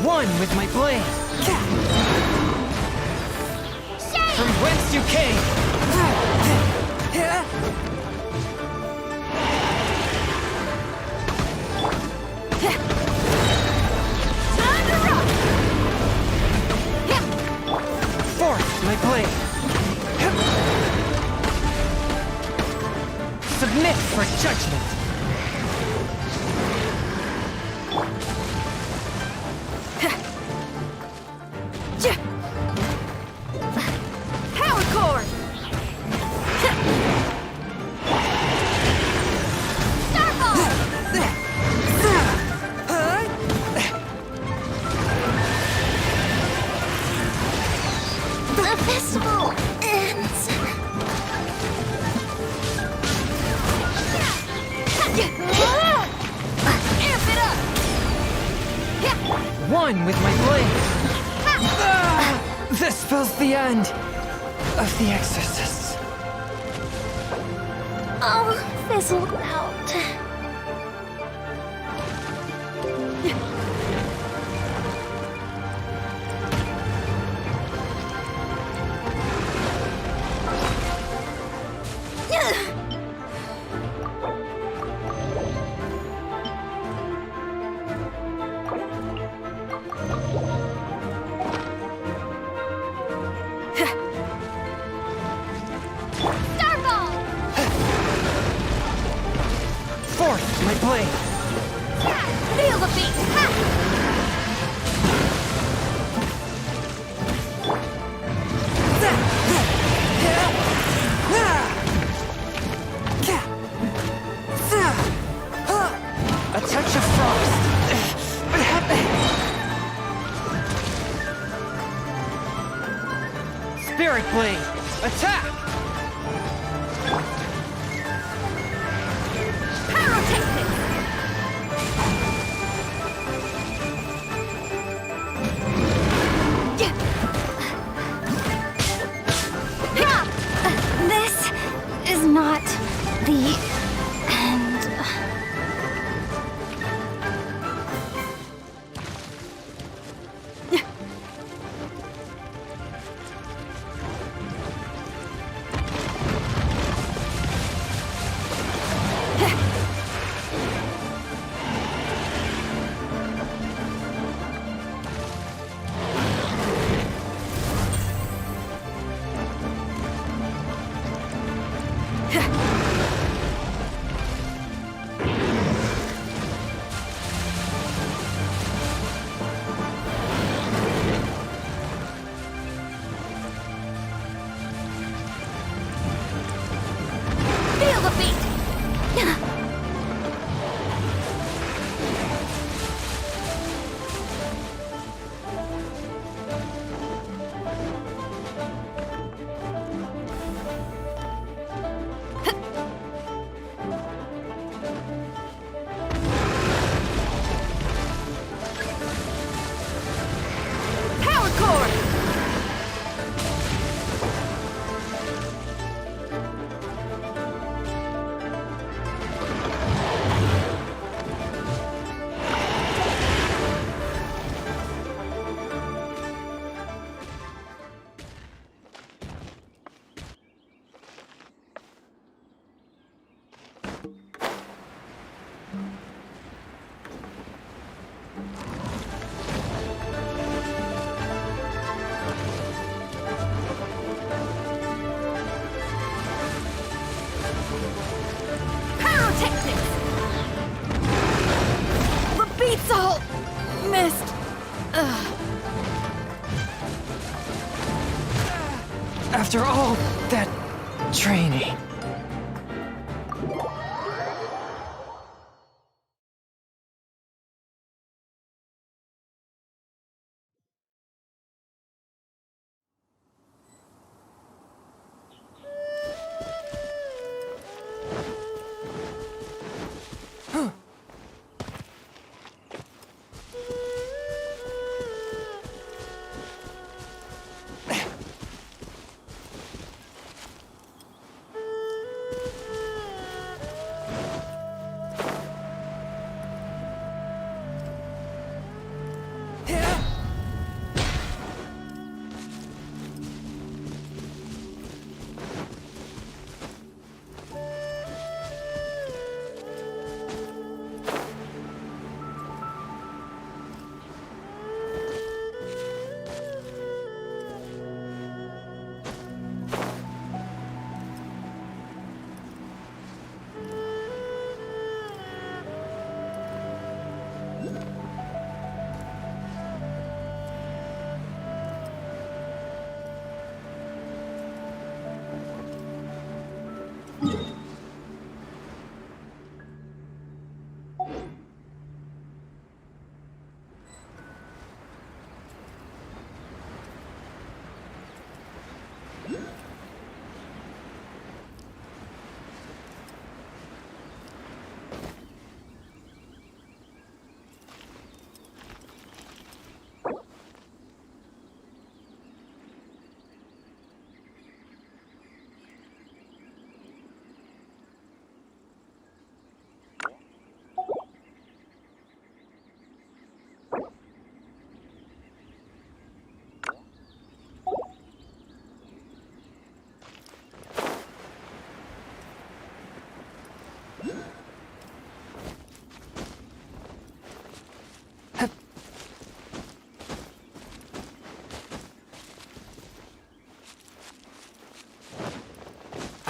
One with my blade! From whence you came! Time to rock. Forth my blade! Submit for judgment! Power core. The festival ends. Amp it up. One with my blade! This spells the end of the exorcists. All fizzled out. Forth my blade! Feel the beat. A touch of frost! Spirit blade! Attack! This is not the end. Pyrotechnics! The beats all missed. After all that training.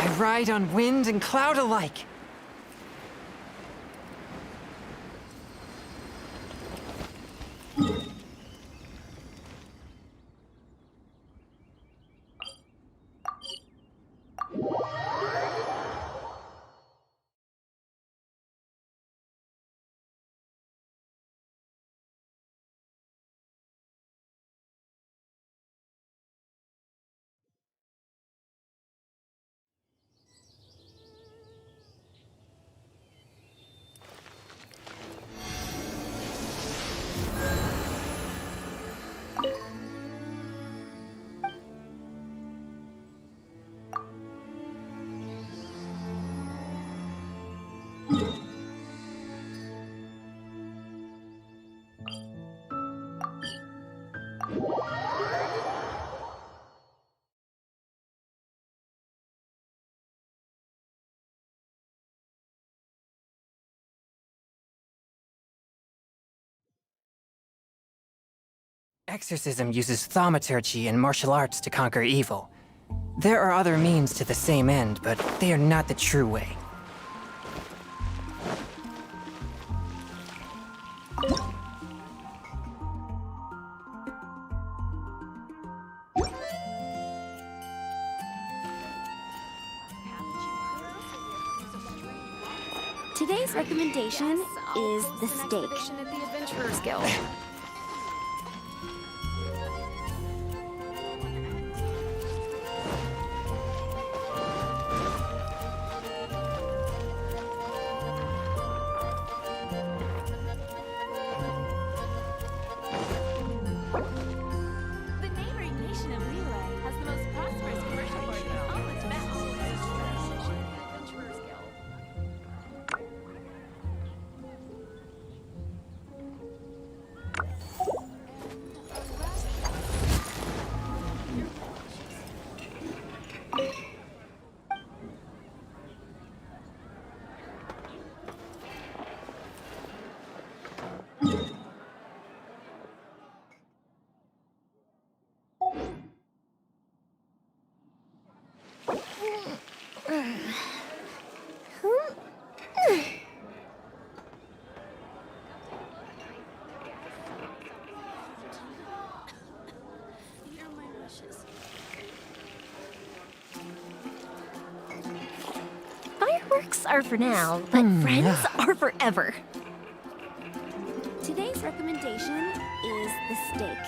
I ride on wind and cloud alike. Exorcism uses thaumaturgy and martial arts to conquer evil. There are other means to the same end, but they are not the true way. Today's recommendation is the steak. At the Adventurers Guild. The neighboring nation of Liyue has the most prosperous commercial party in all its Adventurers Guild. are for now, but friends are forever. Today's recommendation is the steak.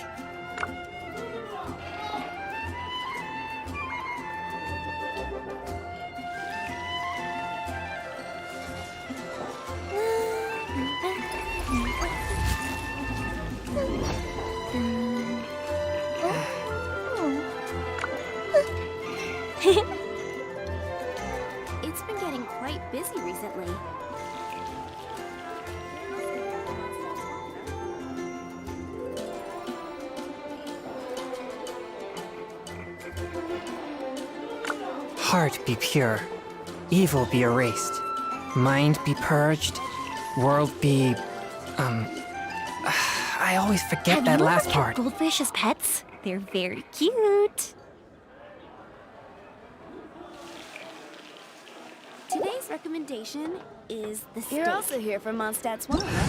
It's been getting quite busy recently. Heart be pure, evil be erased, mind be purged, world be... I always forget that last part. Have you ever kept goldfish as pets? They're very cute. Today's recommendation is the steak. You're also here for Mondstadt's one, right?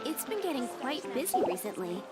It's been getting quite busy recently.